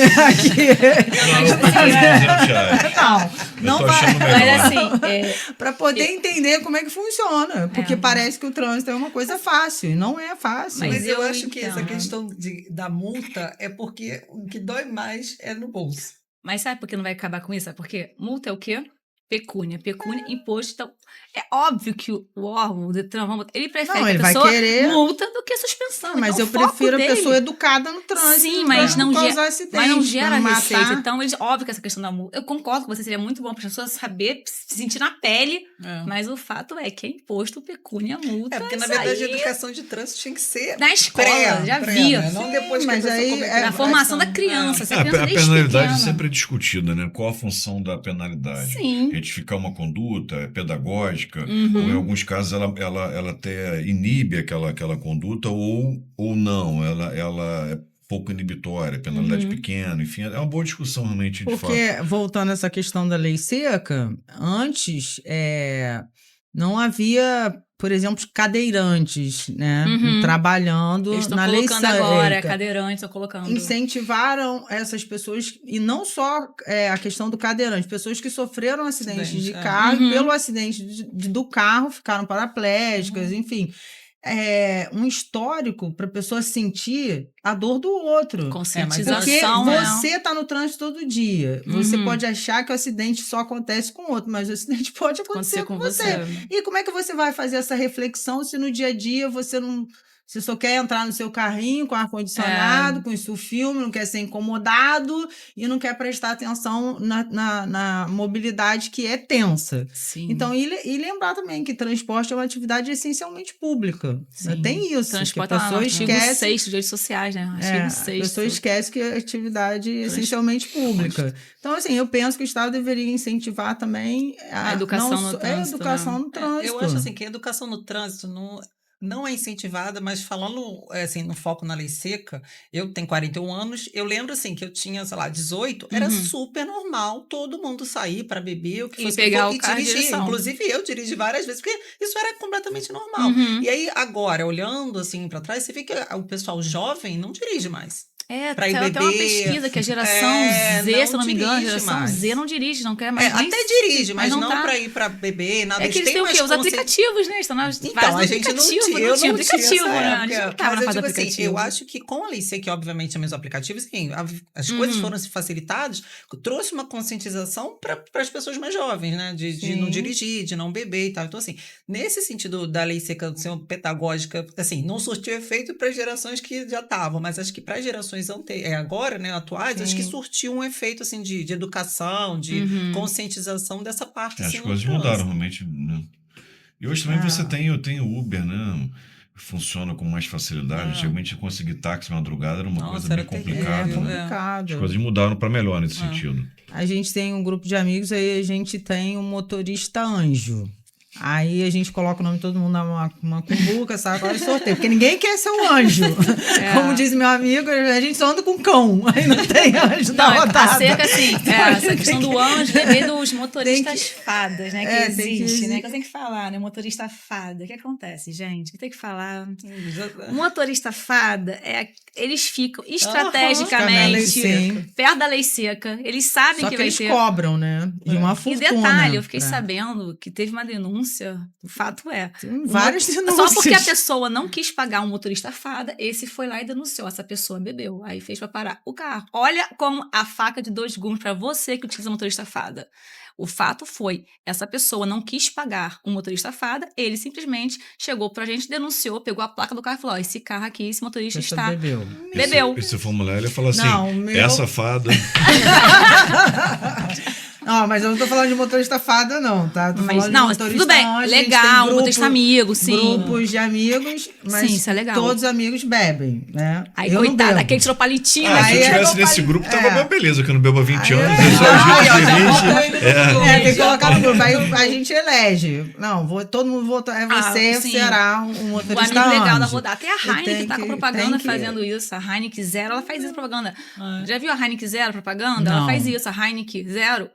Não vai. Mas assim, para poder entender como é que funciona. Porque parece que o trânsito é uma coisa fácil. E não é fácil. Mas eu acho que essa questão da multa é porque o que dói mais é no bolso. Mas sabe por que não vai acabar com isso? Sabe por quê? Multa é o quê? Pecúnia, imposto. Então, é óbvio que o órgão, o Detran, ele prefere que a pessoa multa do que suspensão. Mas então, eu prefiro a pessoa educada no trânsito. Sim, mas não gera matar. receita. Então, óbvio que essa questão da multa... Eu concordo com você, seria muito bom para as pessoas saber, se sentir na pele, mas o fato é que é imposto, pecúnia, multa. Porque, na verdade, a educação de trânsito tinha que ser na escola, já via. Né? Não depois que mas a pessoa na formação da criança. A penalidade sempre é discutida, né? Qual a função da penalidade? Sim. Retificar uma conduta pedagógica, ou em alguns casos ela até inibe aquela conduta, ou não, ela é pouco inibitória, penalidade pequena, enfim, é uma boa discussão realmente, de fato. Porque, voltando a essa questão da lei seca, antes não havia, por exemplo, cadeirantes, né, trabalhando na lei seca. Estão colocando agora, cadeirantes estão colocando. Incentivaram essas pessoas, e não só a questão do cadeirante, pessoas que sofreram acidentes de carro, pelo acidente do carro, ficaram paraplégicas, enfim. Um histórico para a pessoa sentir a dor do outro. Conscientização. Porque você está no trânsito todo dia. Você pode achar que o acidente só acontece com o outro, mas o acidente pode acontecer com você. E como é que você vai fazer essa reflexão se no dia a dia você não... Você só quer entrar no seu carrinho com ar-condicionado, com isso filme, não quer ser incomodado e não quer prestar atenção na mobilidade que é tensa. Sim. Então, e lembrar também que transporte é uma atividade essencialmente pública. Tem isso. Transporte é o artigo 6 de redes sociais, né? Artigo 6. A pessoa esquece que é atividade essencialmente pública. Então, assim, eu penso que o Estado deveria incentivar também a educação no trânsito. No trânsito. Eu acho assim, que a educação no trânsito não... não é incentivada, mas falando assim, no foco na lei seca, eu tenho 41 anos, eu lembro assim que eu tinha, sei lá, 18, era Uhum. super normal todo mundo sair para beber, o que E fosse pegar for, o e carro de dirigir. direção. Inclusive eu dirigi várias vezes, porque isso era completamente normal. Uhum. E aí agora, olhando assim para trás, você vê que o pessoal jovem não dirige mais. Pra ir Saiu até uma beber, pesquisa que a geração Z, se eu não me engano, a dirige geração mais. Z não dirige, não quer mais nem... Até dirige, mas não tá. para ir para beber, nada. É que eles têm o quê? Os aplicativos, né? Estão nas Então, vários a gente não aplicativos, tinha, eu tinha não tinha aplicativo, essa né? A gente época. não tava Mas na eu fase digo assim, aplicativo. eu acho que com a lei seca, que obviamente é mesmo aplicativo, assim, as coisas foram se facilitadas, trouxe uma conscientização para as pessoas mais jovens, né? De não Sim. dirigir, de não beber e tal. Então, assim, nesse sentido da lei seca ser uma pedagógica, assim, não surtiu efeito para as gerações que já estavam, mas acho que para as gerações agora, né, atuais, acho que Sim. surtiu um efeito, assim, de educação, de conscientização dessa parte, As assim, no coisas mudaram trânsito. realmente, né? E hoje também você tem o Uber, né? Funciona com mais facilidade. Antigamente conseguir táxi madrugada era uma Nossa, coisa era bem terrível, É complicada, né? complicado. As coisas mudaram para melhor nesse sentido. A gente tem um grupo de amigos, aí a gente tem um motorista anjo. Aí a gente coloca o nome de todo mundo numa cumbuca, sabe? Agora é sorteio, porque ninguém quer ser um anjo. Como diz meu amigo, a gente só anda com cão, aí não tem anjo na Não, rodada. a seca, assim, essa tem questão que- do anjo vem dos motoristas tem que- fadas, né? Que É, tem que existe, né? exi- Que eu tenho que falar, né? Motorista fada. O que acontece, gente? Eu tenho que falar. Já- O motorista fada, eles ficam Aham, estrategicamente sim. perto da lei seca. Eles sabem Só que que vai eles ter. cobram, né? E uma E fortuna. detalhe, eu fiquei pra- sabendo que teve uma denúncia. O fato é. Tem várias Só denúncias. porque a pessoa não quis pagar um motorista fada, esse foi lá e denunciou. Essa pessoa bebeu. Aí fez pra parar o carro. Olha como a faca de dois gumes pra você que utiliza motorista fada. O fato foi, essa pessoa não quis pagar um motorista fada, ele simplesmente chegou pra gente, denunciou, pegou a placa do carro e falou: ó, esse carro aqui, esse motorista Pessoa está... bebeu. Bebeu. E se for mulher, ele fala assim: Não, o meu- essa fada. Não, mas eu não tô falando de motorista fada, não, tá? Tô Mas, falando não, de motorista tudo bem, anjo, a gente legal, tem grupo- motorista amigo, sim. Grupos de amigos, mas Sim, isso é legal. todos os amigos bebem, né? Aí, eu não coitado, bebo. aquele tirou palitinho. Ah, se Aí eu é estivesse do nesse palito. grupo, tava É. uma beleza, que eu não bebo há 20 Aí anos. é. Eu só Aí, dirige. Tem que colocar no grupo. Aí a gente elege. Não, todo mundo votou. É você, sim. será um O motorista amigo legal da anjo. rodada. Até a E Heineken tem tá com que- propaganda tem que- fazendo isso. A Heineken Zero, ela faz isso propaganda. Já viu a Heineken Zero propaganda? Ela Não. faz isso, a Heineken Zero.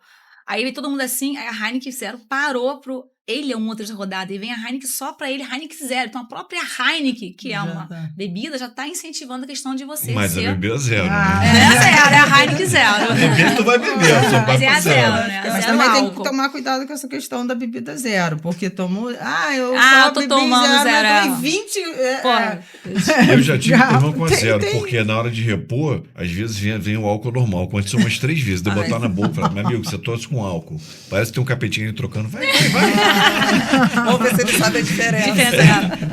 Aí vem todo mundo assim, aí a Heineken Zero parou pro... Ele é um motorista rodada, e vem a Heineken só pra ele, Heineken Zero. Então a própria Heineken, que é Já uma tá. bebida, já tá incentivando a questão de você Mas a ser... bebê é zero, Ah. né? É zero, é a Heineken Zero. Beber, tu vai beber, só vai Mas é pra a zero. zero, né? Mas Zero também tem álcool. que tomar cuidado com essa questão da bebida zero, porque tomou. Eu Ah, só tô bebi tomando zero, zero. mas tomei 20. Pô, Eu já tive Já, problema com a tem- zero, tem. porque na hora de repor, às vezes vem o álcool normal. Aconteceu umas 3 vezes, de eu botar na boca e falar: meu amigo, você tosse com álcool. Parece que tem um capetinho aí trocando. Vai. Vamos ver se ele sabe a diferença.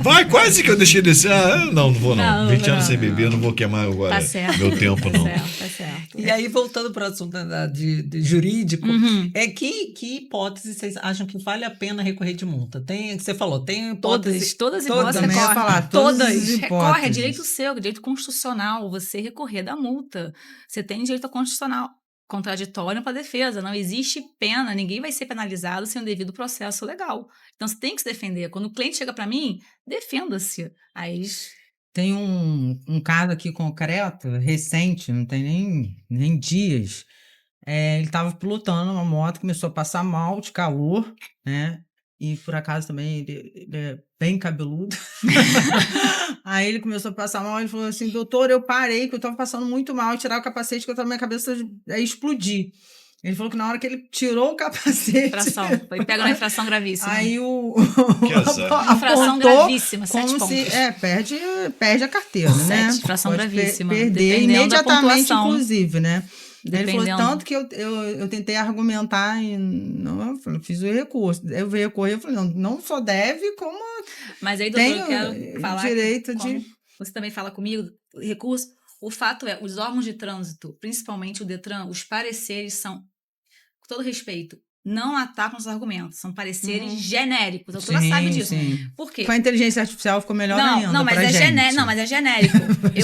Vai, quase que eu deixei descer. Não vou não. Não, 20 anos não. sem beber, eu não vou queimar agora Tá certo. meu tempo, não. Tá certo. E aí, voltando para o assunto de jurídico, Uhum. que hipótese vocês acham que vale a pena recorrer de multa? Você falou, tem hipótese... Todas as todas, hipóteses também ia recorre. falar, todas as Recorre, é hipóteses. direito seu, é direito constitucional, você recorrer da multa. Você tem direito constitucional contraditório para defesa. Não existe pena, ninguém vai ser penalizado sem o devido processo legal. Então você tem que se defender. Quando o cliente chega para mim, defenda-se. Aí Tem um caso aqui concreto, recente, não tem nem dias. Ele estava pilotando uma moto, começou a passar mal de calor, né? E por acaso também ele é bem cabeludo. Aí ele começou a passar mal, ele falou assim: doutor, eu parei, que eu estava passando muito mal, tirar o capacete, que eu tava, minha cabeça ia explodir. Ele falou que na hora que ele tirou o capacete. infração. Foi pego na infração gravíssima. Aí o. Que azar. Infração apontou gravíssima, 7 como pontos. se. Perde a carteira, né? Infração Pode gravíssima. perder Dependendo da imediatamente, pontuação. inclusive, né? Ele falou, Dependendo. tanto que eu tentei argumentar e não, eu fiz o recurso. Eu recorri, eu falei, não só deve, como Mas aí, doutor, tem eu quero falar. direito como de. você também fala comigo, recurso. O fato é, os órgãos de trânsito, principalmente o Detran, os pareceres são, com todo respeito, não atacam os argumentos. São pareceres genéricos. A doutora sabe disso. Sim. Por quê? Com a inteligência artificial ficou melhor ainda. Não, mas pra é gente. genérico. Não, mas é genérico.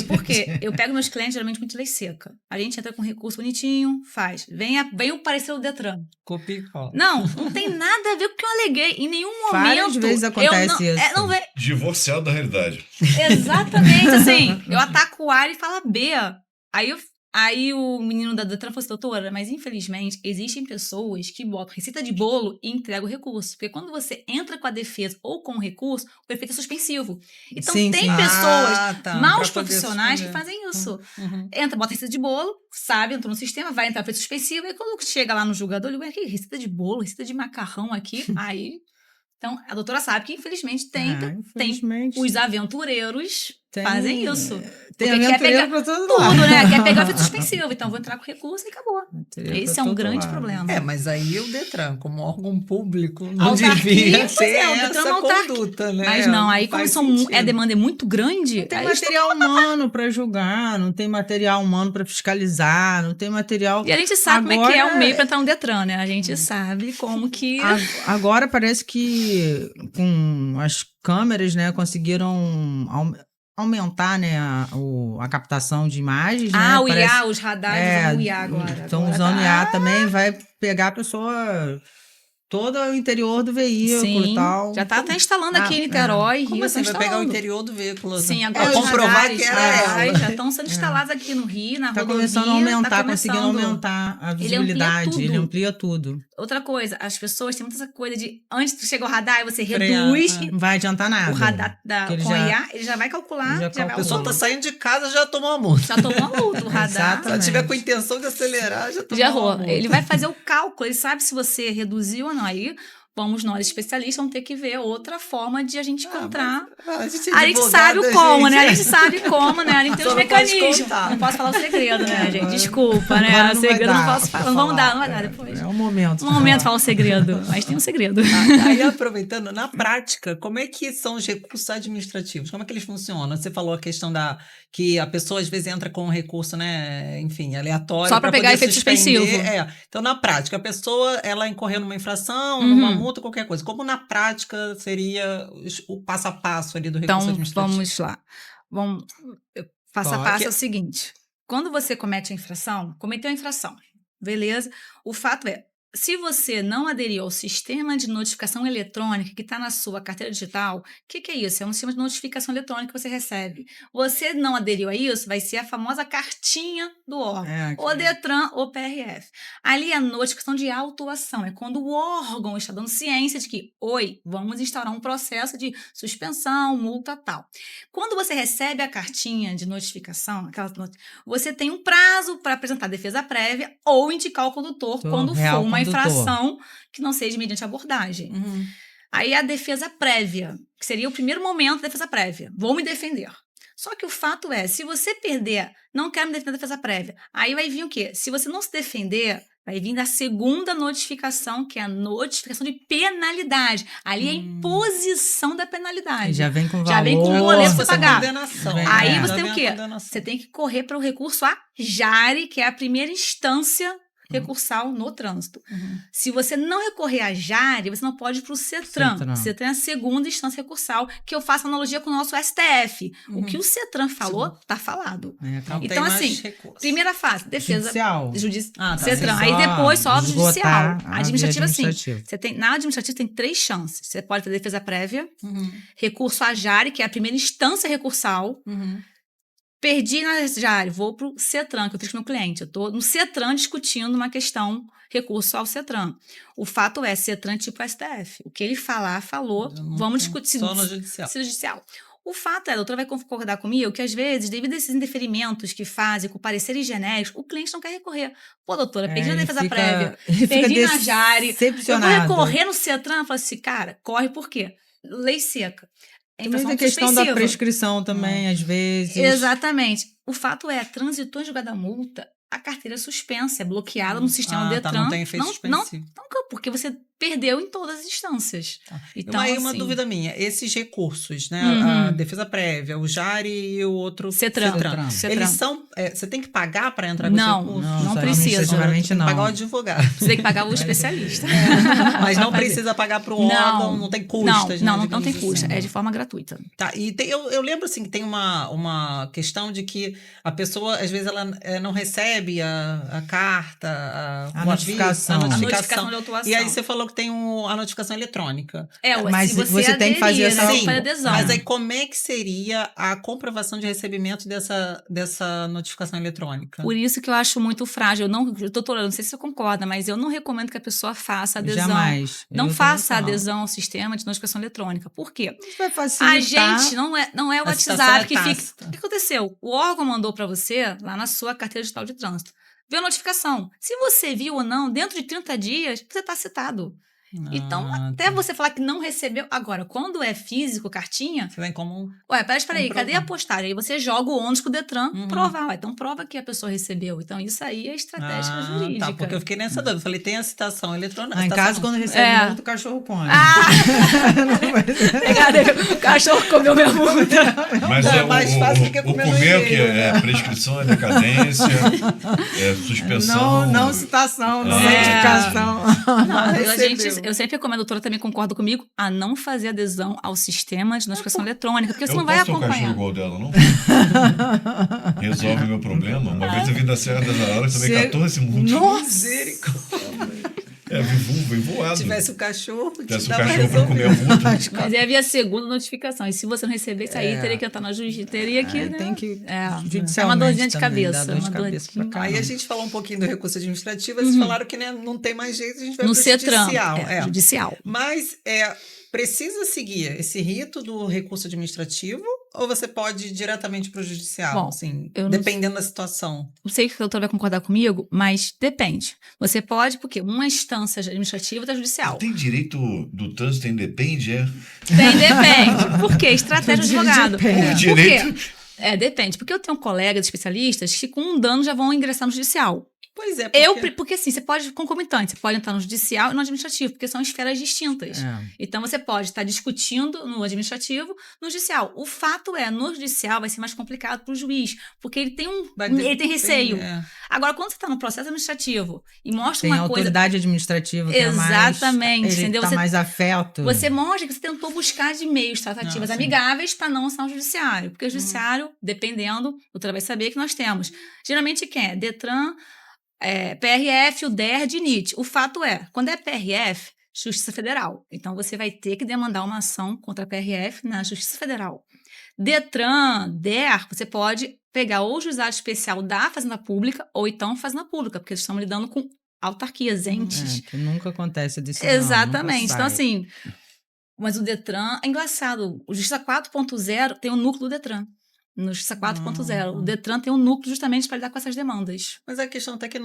Por quê? Eu pego meus clientes geralmente com lei seca. A gente entra com recurso bonitinho, faz. Vem o parecer do Detran. Copia e cola. Não tem nada a ver com o que eu aleguei. Em nenhum momento. Várias vezes acontece isso. Não vem. Divorciado da realidade. Exatamente, assim. Eu ataco o A e ele fala B. Aí o menino da Detran falou assim, doutora, mas infelizmente existem pessoas que botam receita de bolo e entregam o recurso. Porque quando você entra com a defesa ou com o recurso, o efeito é suspensivo. Então tem pessoas, maus profissionais, que fazem isso. Entra, bota receita de bolo, sabe, entrou no sistema, vai entrar efeito suspensivo, e quando chega lá no julgador, ele vai aqui, receita de bolo, receita de macarrão aqui, aí... Então, a doutora sabe que, infelizmente, tem os aventureiros fazem isso. Tem Porque aventureiro pra todo tudo, lado. né? Quer pegar o efeito suspensivo. Então, vou entrar com recurso e acabou. Esse é um grande problema. Mas aí o Detran, como órgão público, não Autarquia, devia ser o Detran essa é autarquia. conduta, né? Mas não, aí como Faz a demanda é muito grande... Não tem aí material humano para julgar, não tem material humano para fiscalizar, não tem material... E a gente sabe como é que é o meio para entrar no Detran, né? A gente sabe como que... Agora parece que com as câmeras, né, conseguiram aumentar, né, a captação de imagens, né? O IA, os radares usam o IA agora. Estão usando o IA também, vai pegar a pessoa... todo o interior do veículo e tal. Já tá até instalando aqui em Niterói, Rio. Como assim? Vai pegar o interior do veículo? Sim, agora pra comprovar que era ela. já estão sendo instalados aqui no Rio, na rodovia. Começando a aumentar, conseguindo aumentar a visibilidade. Ele amplia tudo. Outra coisa, as pessoas têm muita essa coisa de antes de chegar o radar, aí você reduz. Não vai adiantar nada. O radar com o IA, ele já vai calcular. A pessoa tá saindo de casa, já tomou a multa. Já tomou a multa, o radar. Se ela tiver com a intenção de acelerar, já tomou a multa. Ele vai fazer o cálculo, ele sabe se você reduziu ou não. Aí nós especialistas vamos ter que ver outra forma de a gente encontrar. A gente sabe o como, né? A gente sabe como, né? A gente tem os mecanismos. Não posso falar o segredo, né, gente? Desculpa, né? O segredo não posso falar. Não vai dar depois. É o momento. Um momento fala o segredo, mas tem um segredo. Aí, aproveitando, na prática, como é que são os recursos administrativos? Como é que eles funcionam? Você falou a questão que a pessoa às vezes entra com um recurso, né, enfim, aleatório. Só para pegar efeito suspensivo. Então, na prática, a pessoa, ela incorreu numa infração, numa multa, qualquer coisa. Como na prática seria o passo a passo ali do recurso administrativo? Vamos lá. Passo a passo é o seguinte. Quando você comete a infração, cometeu a infração, beleza? O fato é, se você não aderiu ao sistema de notificação eletrônica que está na sua carteira digital, o que é isso? É um sistema de notificação eletrônica que você recebe. Você não aderiu a isso, vai ser a famosa cartinha do órgão, ou Detran ou PRF. Ali é a notificação de autuação, é quando o órgão está dando ciência de que, vamos instaurar um processo de suspensão, multa, tal. Quando você recebe a cartinha de notificação, você tem um prazo para apresentar defesa prévia ou indicar o condutor quando for uma infração que não seja mediante abordagem. Aí a defesa prévia, que seria o primeiro momento da defesa prévia. Vou me defender. Só que o fato é, se você perder, não quero me defender da defesa prévia, aí vai vir o quê? Se você não se defender, vai vir da segunda notificação, que é a notificação de penalidade. Ali é a imposição da penalidade. Já vem com valor. Já vem com o boleto para pagar. Aí você tem o quê? Você tem que correr para o recurso a JARE, que é a primeira instância recursal no trânsito. Se você não recorrer a JARE, você não pode ir para o CETRAN. O CETRAN é a segunda instância recursal, que eu faço analogia com o nosso STF. O que o CETRAN falou, está falado. Então, assim, primeira fase, defesa... Judicial. CETRAN. Aí depois só judicial. Administrativa, sim. Na administrativa tem 3 chances. Você pode fazer defesa prévia, recurso a JARE, que é a primeira instância recursal. Perdi na JARE, vou para o CETRAN, que eu fiz com o meu cliente. Eu estou no CETRAN discutindo uma questão, recurso ao CETRAN. O fato é, CETRAN tipo STF. O que ele falou, vamos discutir. Só no judicial. O fato é, a doutora vai concordar comigo, que às vezes, devido a esses indeferimentos que fazem com pareceres genéricos, o cliente não quer recorrer. Pô, doutora, perdi na defesa prévia, perdi na JARE, eu vou recorrer no CETRAN. Eu falo assim, cara, corre por quê? Lei seca. Também tem a questão da prescrição também, às vezes. Exatamente. O fato é, transitou em julgada multa, a carteira é suspensa, é bloqueada no sistema Detran. Não tem efeito suspensivo. Não, porque você perdeu em todas as instâncias. Então, uma assim, dúvida minha, esses recursos, né? Uhum. A defesa prévia, o JARE e o outro CETRAN. CETRAN. Eles são. Você tem que pagar para entrar com os Não, recursos? não isso aí precisa. administrativamente Tem que não. pagar o advogado. você tem que pagar o especialista. Mas não Pra fazer. precisa pagar para o órgão, não tem custas. Não, né, não tem digamos custo, assim. é de forma gratuita. Tá, e eu lembro assim que tem uma questão de que a pessoa, às vezes, ela não recebe a carta, A o notificação. aviso, A A notificação de autuação. E aí você falou que tem a notificação eletrônica. Mas se você tem que fazer aderir, essa- né, tem que Sim, fazer adesão. mas aí como é que seria a comprovação de recebimento dessa notificação eletrônica? Por isso que eu acho muito frágil. Doutora, não sei se você concorda, mas eu não recomendo que a pessoa faça adesão. Jamais. Não Eu faça também falo. adesão ao sistema de notificação eletrônica. Por quê? Isso vai A facilitar. gente não é o A situação WhatsApp é que fica. tácita. O que aconteceu? O órgão mandou para você lá na sua carteira digital de trânsito. Viu a notificação. Se você viu ou não, dentro de 30 dias, você está citado. Então, até você falar que não recebeu. Agora, quando é físico, cartinha. Você tem como. Ué, peraí, cadê a comprovar. postagem? Aí você joga o ônus pro Detran Uhum. provar. Então, prova que a pessoa recebeu. Então, isso aí é estratégia jurídica. Tá, porque eu fiquei nessa dúvida. Eu falei, tem a citação eletrônica. Lá em citação casa, não. quando recebe É. multa, o cachorro come. O cachorro comeu minha multa. Mas É mais fácil do que o comer no comer o que e-mail, né? é prescrição, é decadência, é suspensão. Não citação, não É. notificação. Eu sempre recomendo, a doutora também concorda comigo, a não fazer adesão ao sistema de notificação eletrônica, porque você Eu não vai posso ter um acompanhar. cachorro igual dela, não? Resolve o meu problema. Uma vez eu vim da Serra das Araras, tomei Você- 14 multas. Misericórdia. Vem voado. Se tivesse o cachorro, Tivesse o dava cachorro pra comer a multa. Mas aí havia a segunda notificação. E se você não recebesse, aí teria que entrar na justiça. Teria que. Aí né? tem que É uma dorzinha de também, cabeça. dá dor de uma cabeça pra dorzinha. caramba. Aí a gente falou um pouquinho do recurso administrativo, eles falaram que né, não tem mais jeito, a gente vai No pro CETRAN. judicial. Judicial. Mas precisa seguir esse rito do recurso administrativo ou você pode ir diretamente para o judicial, Bom, assim, eu não dependendo da situação? Não sei se a doutora vai concordar comigo, mas depende. Você pode, porque uma instância administrativa está judicial. Tem direito do trânsito independe, é? Depende. Por quê? Estratégia do advogado. Depende. Por Direito. quê? Depende. Porque eu tenho colegas especialistas que com um dano já vão ingressar no judicial. Pois é, porque... Porque assim, você pode, concomitante, você pode entrar no judicial e no administrativo, porque são esferas distintas. É. Então, você pode estar discutindo no administrativo, no judicial. O fato é, no judicial vai ser mais complicado para o juiz, porque ele tem ele tem receio. Agora, quando você está no processo administrativo e mostra Tem a uma coisa... autoridade administrativa que Exatamente, é mais, entendeu? Tá Você- mais afeto. Você mostra que você tentou buscar de meios tratativas sim. amigáveis para não assinar o judiciário. Porque o judiciário, dependendo, a doutora vai saber que nós temos. Geralmente quem é? Detran, PRF, o DER, DINIT. O fato é, quando é PRF, Justiça Federal. Então, você vai ter que demandar uma ação contra a PRF na Justiça Federal. Detran, DER, você pode pegar ou o juizado especial da Fazenda Pública ou então Fazenda Pública, porque eles estão lidando com autarquias, entes. Que nunca acontece disso. Exatamente. Não, Então, nunca sai. assim, mas o Detran é engraçado. O Justiça 4.0 tem o núcleo do Detran. No Justiça 4.0. O Detran tem um núcleo justamente para lidar com essas demandas. Mas a questão até que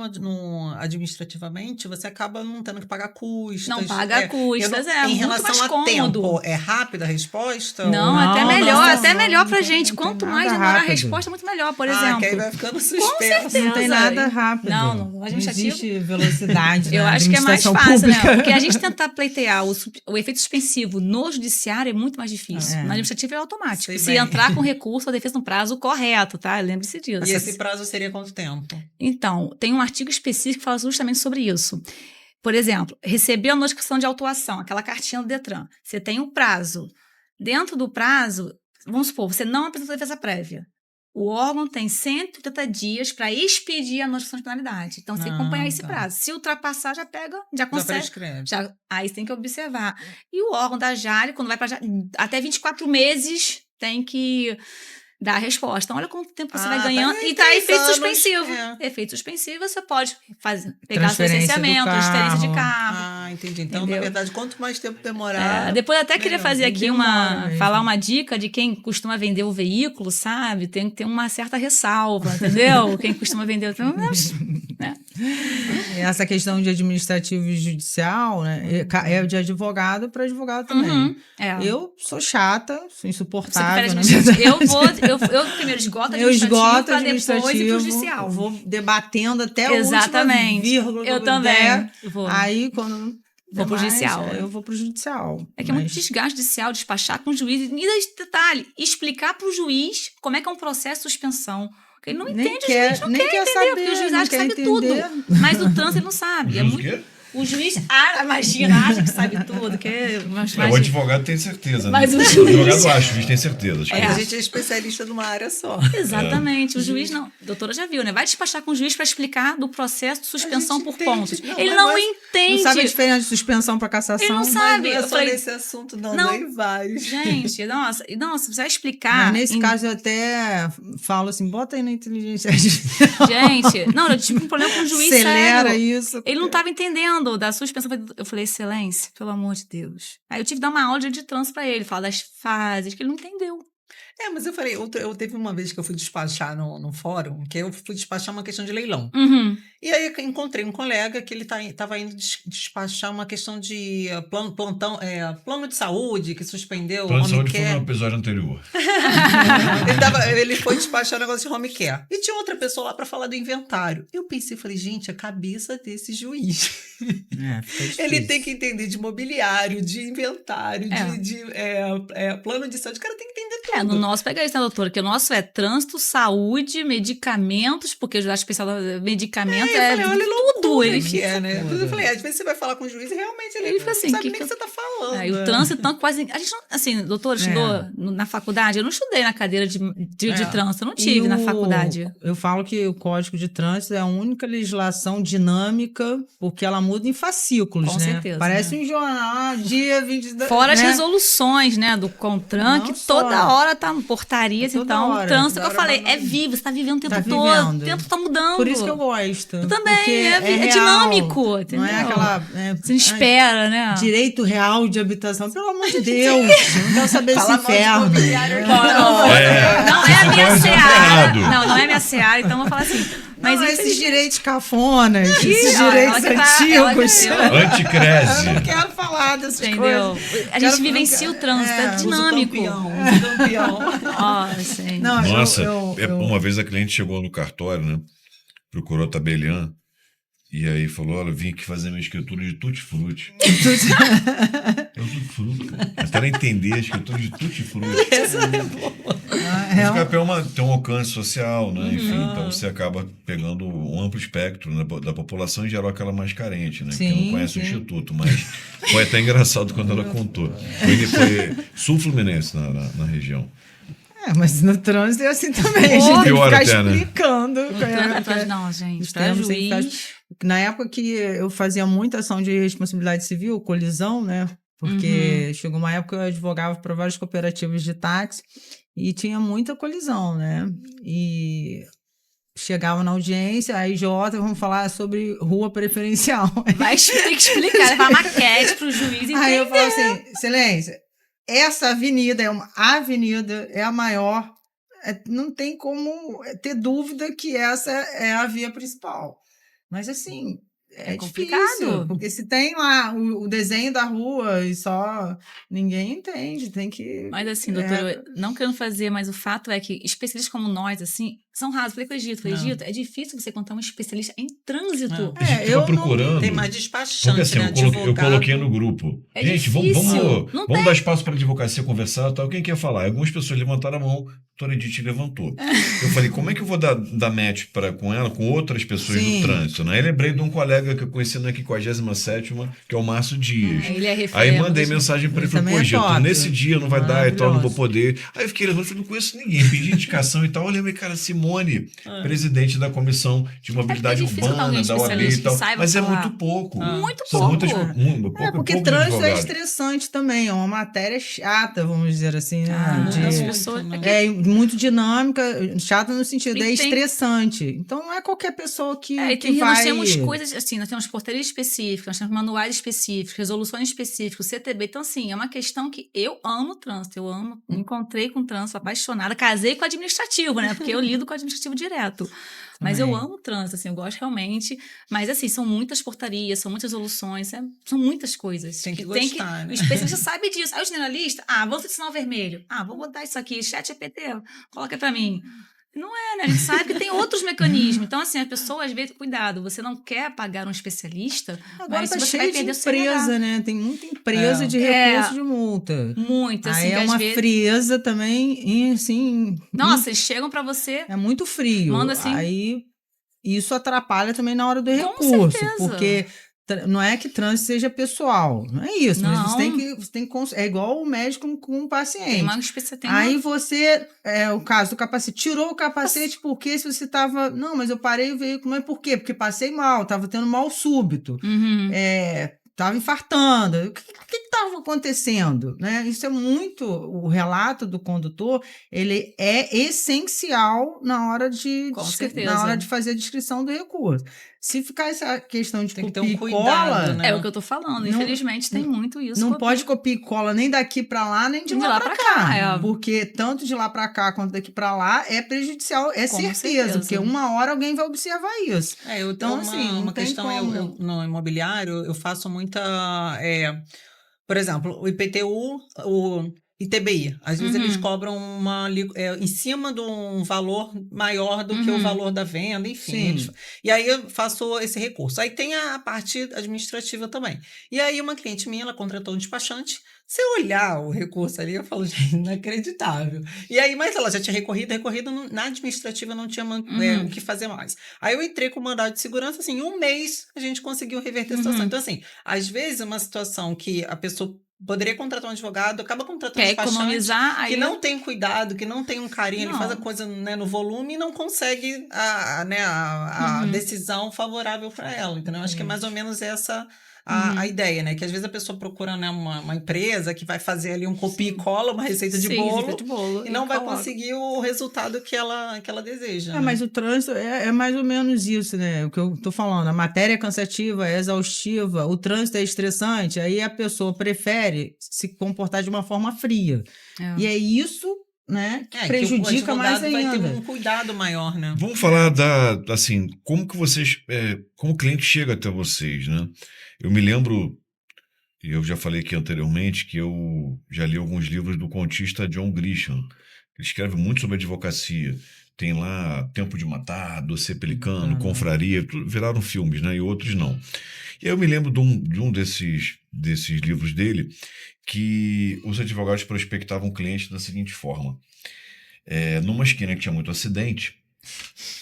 administrativamente você acaba não tendo que pagar custas. Não paga custas, Em muito relação mais a cômodo. tempo, é rápida a resposta? Não, Ou- até Não, melhor, não, até não, melhor pra não tem- gente. não Quanto tem mais nada demorar a rápido. resposta, muito melhor, por que exemplo. aí vai ficando suspenso. certeza. Não tem nada rápido. Não, administrativo- existe velocidade Eu na acho que é mais administração fácil, pública. né? Porque a gente tentar pleitear o efeito suspensivo no judiciário é muito mais difícil. É. No administrativo é automático. Sei Se bem. entrar com recurso, a defesa no prazo correto, tá? Lembre-se disso. E esse prazo seria quanto tempo? Então, tem um artigo específico que fala justamente sobre isso. Por exemplo, recebeu a notificação de autuação, aquela cartinha do Detran. Você tem um prazo. Dentro do prazo, vamos supor, você não apresentou defesa prévia. O órgão tem 180 dias para expedir a notificação de penalidade. Então, você tem que acompanhar esse tá. prazo. Se ultrapassar, já pega, já Já consegue. prescreve. Aí você tem que observar. E o órgão da Jari, quando vai para até 24 meses, tem que dar a resposta. Então, olha quanto tempo você vai tá ganhando. aí E tá 3 efeito anos, suspensivo. é. Efeito suspensivo, você pode pegar seu Transferência do licenciamento, transferência de carro. carro. Entendi. Então, Entendeu? na verdade, quanto mais tempo demorar... Depois eu até queria melhor. fazer aqui Demora mesmo. falar uma dica de quem costuma vender o veículo, sabe? Tem que ter uma certa ressalva, entendeu? Quem costuma vender o né? Essa questão de administrativo e judicial, né? É de advogado para advogado também. Uhum, é. Eu sou chata, sou Você insuportável. prefere né? administrativo. Eu primeiro esgoto Eu esgoto para depois ir pro administrativo, judicial. vou debatendo até a Exatamente. última vírgula Eu que também. der. Vou. Aí, quando Vou pro judicial. Eu vou pro judicial. É que é muito desgaste judicial, despachar com o juiz. E esse detalhe, explicar pro juiz como é que é um processo de suspensão. Porque ele não entende, o juiz não quer entender, saber, porque o juiz acha que quer sabe tudo. Mas o trânsito ele não sabe. É Juiz o muito... quê? O juiz, imagina, acha que sabe tudo. O advogado tem certeza, né? Mas o O juiz- advogado acha, o juiz tem certeza. Acho que A é. gente é especialista numa área só. Exatamente, o juiz não. A doutora já viu, né? Vai despachar com o juiz para explicar do processo de suspensão gente por entende. pontos. Não, Ele mas não não entende. Não sabe a diferença de suspensão para cassação? Ele não Mas sabe. não é Eu só falei, nesse assunto, não, não. nem vai. gente, nossa, você precisa explicar. Mas nesse caso eu até falo assim, bota aí na inteligência artificial. Gente, não, eu tive um problema com o juiz Acelera sério. isso. Ele não estava entendendo da suspensão. Eu falei, excelência, pelo amor de Deus. Aí eu tive que dar uma aula de trânsito para ele, falar das fases, que ele não entendeu. Mas eu falei, eu teve uma vez que eu fui despachar no fórum, que eu fui despachar uma questão de leilão. Uhum. E aí eu encontrei um colega que ele estava indo despachar uma questão de plano de saúde, que suspendeu Plano o de home saúde foi care. no episódio anterior. Ele foi despachar um negócio de home care. E tinha outra pessoa lá para falar do inventário. Eu pensei, falei, gente, a cabeça desse juiz. Fica Ele difícil. tem que entender de mobiliário, de inventário, É. de plano de saúde. O cara tem que entender tudo. No nosso pega isso, né, doutora? Que o nosso é trânsito, saúde, medicamentos, porque o juiz especial da medicamento Eu falei, olha tudo. loucura Ele que é, né? loucura. Eu falei, às vezes você vai falar com o juiz e realmente ele Ele não falou assim, sabe que nem o que que você tá falando. E o trânsito, então, quase. A gente não, assim, doutora, estudou na faculdade? Eu não estudei na cadeira de trânsito, eu não tive na faculdade. Eu falo que o Código de Trânsito é a única legislação dinâmica, porque ela muda em fascículos, Com né? certeza, Parece um jornal, dia 22... Fora as né? resoluções, né, do CONTRAN, Não que só. toda hora tá portarias, Toda então hora. o trânsito Toda que eu hora falei, vai é vivo, você tá vivendo o tempo Tá todo, vivendo. o tempo tá mudando. Por isso que eu gosto. Eu também, porque é real, dinâmico, entendeu? Não é aquela... Você não espera, né? Direito real de habitação, pelo amor de Deus. Não quero saber desse Fala mal de inferno. imobiliário aqui. Não é a minha Pode ser seara. errado. Não é a minha seara, então eu vou falar assim. Mas Não, esses infelizmente- direitos cafonas, esses Ih, direitos ela que ela antigos. que- Anticrese. Eu não quero falar dessas Entendeu? coisas. A gente Quero- vivencia o trânsito, é Uso dinâmico. Uso campeão. Nossa, gente. Não, Nossa, eu- uma vez a cliente chegou no cartório, né? Procurou a tabeliã. E aí falou, olha, eu vim aqui fazer minha escritura de tutti-frutti. Eu sou fruto. Até ela entender a escritura de tutti-frutti. É O papel tem um alcance social, né? Enfim, então você acaba pegando um amplo espectro, né, da população, em geral aquela mais carente, né? Que não Sim, conhece o sim. Instituto. Mas foi até engraçado quando ela contou. Foi sul-fluminense na região. mas no trânsito é assim também. A Pô, gente tem que pior ficar até, né? explicando. No trânsito, não, gente, Os pra termos tem que ficar- juiz. Na época que eu fazia muita ação de responsabilidade civil, colisão, né? Porque chegou uma época que eu advogava para várias cooperativas de táxi e tinha muita colisão, né? E chegava na audiência, a IJ, vamos falar sobre rua preferencial. Mas tem que explicar, levar maquete pro juiz entender. Aí eu falo assim, excelência, essa avenida é uma avenida, é a maior, não tem como ter dúvida que essa é a via principal. Mas assim, é complicado. difícil, porque se tem lá o desenho da rua e só ninguém entende, tem que... Mas assim, doutora, não querendo fazer, mas o fato é que especialistas como nós, assim, são raros. Falei com o Egito, é difícil você encontrar um especialista em trânsito. A gente eu fica não- procurando. Tem mais despachante, Porque assim, né? eu coloquei no grupo. É Gente, difícil. Não vamos dar espaço para a advocacia conversar e tal. Quem quer falar? Algumas pessoas levantaram a mão, a doutora Edith levantou. Eu falei, como é que eu vou dar match com ela, com outras pessoas Sim. do trânsito? Né? Aí lembrei de um colega que eu conheci na 57ª, que é o Márcio Dias. Ele é Aí referência. mandei mensagem para ele, Ele falei, também pô, é Gito, top. nesse dia não vai dar e tal, não vou Maravilhoso. poder. Aí eu fiquei levando, falei, não conheço ninguém, pedi indicação e tal. Eu lembrei, cara, Simone, presidente da Comissão de Mobilidade É difícil encontrar Urbana, alguém da OAB e especialista tal. que saiba Mas é falar. muito pouco. Muito São pouco. Pouco Porque trânsito é estressante também, é uma matéria chata, vamos dizer assim, né? As pessoas... Muito dinâmica, chata no sentido, E é tem- estressante. Então não é qualquer pessoa que, e que vai... nós temos coisas assim, nós temos portarias específicas, nós temos manuais específicos, resoluções específicas, CTB. Então, assim, é uma questão que eu amo o trânsito, eu amo, me encontrei com o trânsito, apaixonada, casei com o administrativo, né? Porque eu lido com o administrativo direto. Mas eu Também. amo o trânsito, assim, eu gosto realmente. Mas, assim, são muitas portarias, são muitas resoluções, são muitas coisas. Tem que gostar, O né? especialista sabe disso. Aí o generalista, vamos ter sinal vermelho. Vou botar isso aqui, chat GPT, coloca pra mim. Não é, né? A gente sabe que tem outros mecanismos. Então, assim, a pessoa, às vezes, cuidado, você não quer pagar um especialista, Agora mas tá se você vai cheio de perder o seu CNH. empresa, né? Tem muita empresa de É. recurso de multa. Muito, assim, Aí que é às uma vezes... frieza também, assim... Nossa, eles chegam pra você, É muito frio. manda assim... Aí isso atrapalha também na hora do Com recurso, certeza. porque não é que trânsito seja pessoal, não é isso, mas Não. você tem que é igual o médico com o paciente. Tem uma espécie... Aí você, o caso do capacete, tirou o capacete porque se você estava... Não, mas eu parei o veículo, mas por quê? Porque passei mal, estava tendo mal súbito. Uhum. Estava infartando. O que estava acontecendo? Né? Isso é muito... O relato do condutor, ele é essencial na hora de, Com certeza. na hora de fazer a descrição do recurso. Se ficar essa questão de Tem que ter copia um e cuidado, cola... né? É o que eu tô falando. Infelizmente, tem muito isso. Não pode copia e cola nem daqui para lá, nem de lá para cá. Porque tanto de lá para cá quanto daqui para lá é prejudicial, é certeza. Porque uma hora alguém vai observar isso. Eu tenho uma questão, eu, no imobiliário, eu faço muita... por exemplo, o IPTU, o ITBI. Às vezes eles cobram em cima de um valor maior do que o valor da venda, enfim. E aí eu faço esse recurso. Aí tem a parte administrativa também. E aí uma cliente minha, ela contratou um despachante. Se eu olhar o recurso ali, eu falo, gente, inacreditável. E aí, mas ela já tinha recorrido na administrativa não tinha o que fazer mais. Aí eu entrei com o mandado de segurança, assim, em um mês a gente conseguiu reverter a situação. Então, assim, às vezes uma situação que a pessoa poderia contratar um advogado, acaba contratando um despachante economizar, que não tem cuidado, que não tem um carinho, ele faz a coisa, né, no volume e não consegue a decisão favorável para ela, entendeu? Acho que é mais ou menos essa a ideia, né? Que às vezes a pessoa procura, né, uma empresa que vai fazer ali um copia e cola, uma receita de bolo e não vai conseguir o resultado que ela deseja. Né? Mas o trânsito é mais ou menos isso, né? O que eu tô falando, a matéria é cansativa, é exaustiva, o trânsito é estressante, aí a pessoa prefere se comportar de uma forma fria. E é isso, né, que prejudica mais ainda. Vai ter um cuidado maior, né? Vamos falar assim, como que vocês, como o cliente chega até vocês, né? Eu me lembro, e eu já falei aqui anteriormente, que eu já li alguns livros do contista John Grisham. Ele escreve muito sobre advocacia. Tem lá Tempo de Matar, Dossiê Pelicano, Confraria, tudo viraram filmes, né? E outros não. E aí eu me lembro de um desses livros dele, que os advogados prospectavam o cliente da seguinte forma. Numa esquina que tinha muito acidente,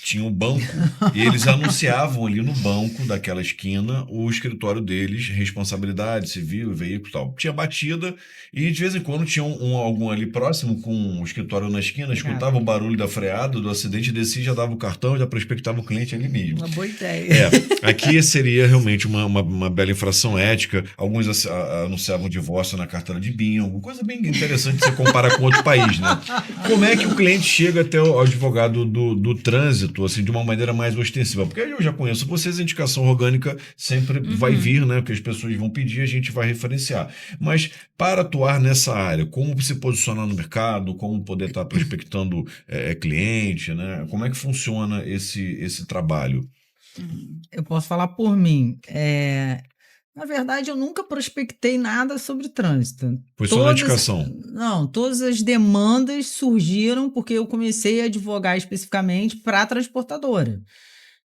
tinha um banco e eles anunciavam ali no banco daquela esquina o escritório deles, responsabilidade civil, veículo e tal. Tinha batida e de vez em quando tinha algum ali próximo com o escritório na esquina, escutava o barulho da freada, do acidente, descia, já dava o cartão, já prospectava o cliente ali mesmo. Uma boa ideia. Aqui seria realmente uma bela infração ética. Alguns anunciavam divórcio na carteira de bingo, coisa bem interessante se você comparar com outro país, né? Como é que o cliente chega até o advogado do trânsito, assim, de uma maneira mais ostensiva? Porque eu já conheço vocês, a indicação orgânica sempre vai vir, né? Porque as pessoas vão pedir, a gente vai referenciar. Mas para atuar nessa área, como se posicionar no mercado, como poder estar prospectando cliente, né? Como é que funciona esse trabalho? Eu posso falar por mim. Na verdade, eu nunca prospectei nada sobre trânsito. Foi só na indicação? Não, todas as demandas surgiram porque eu comecei a advogar especificamente para a transportadora.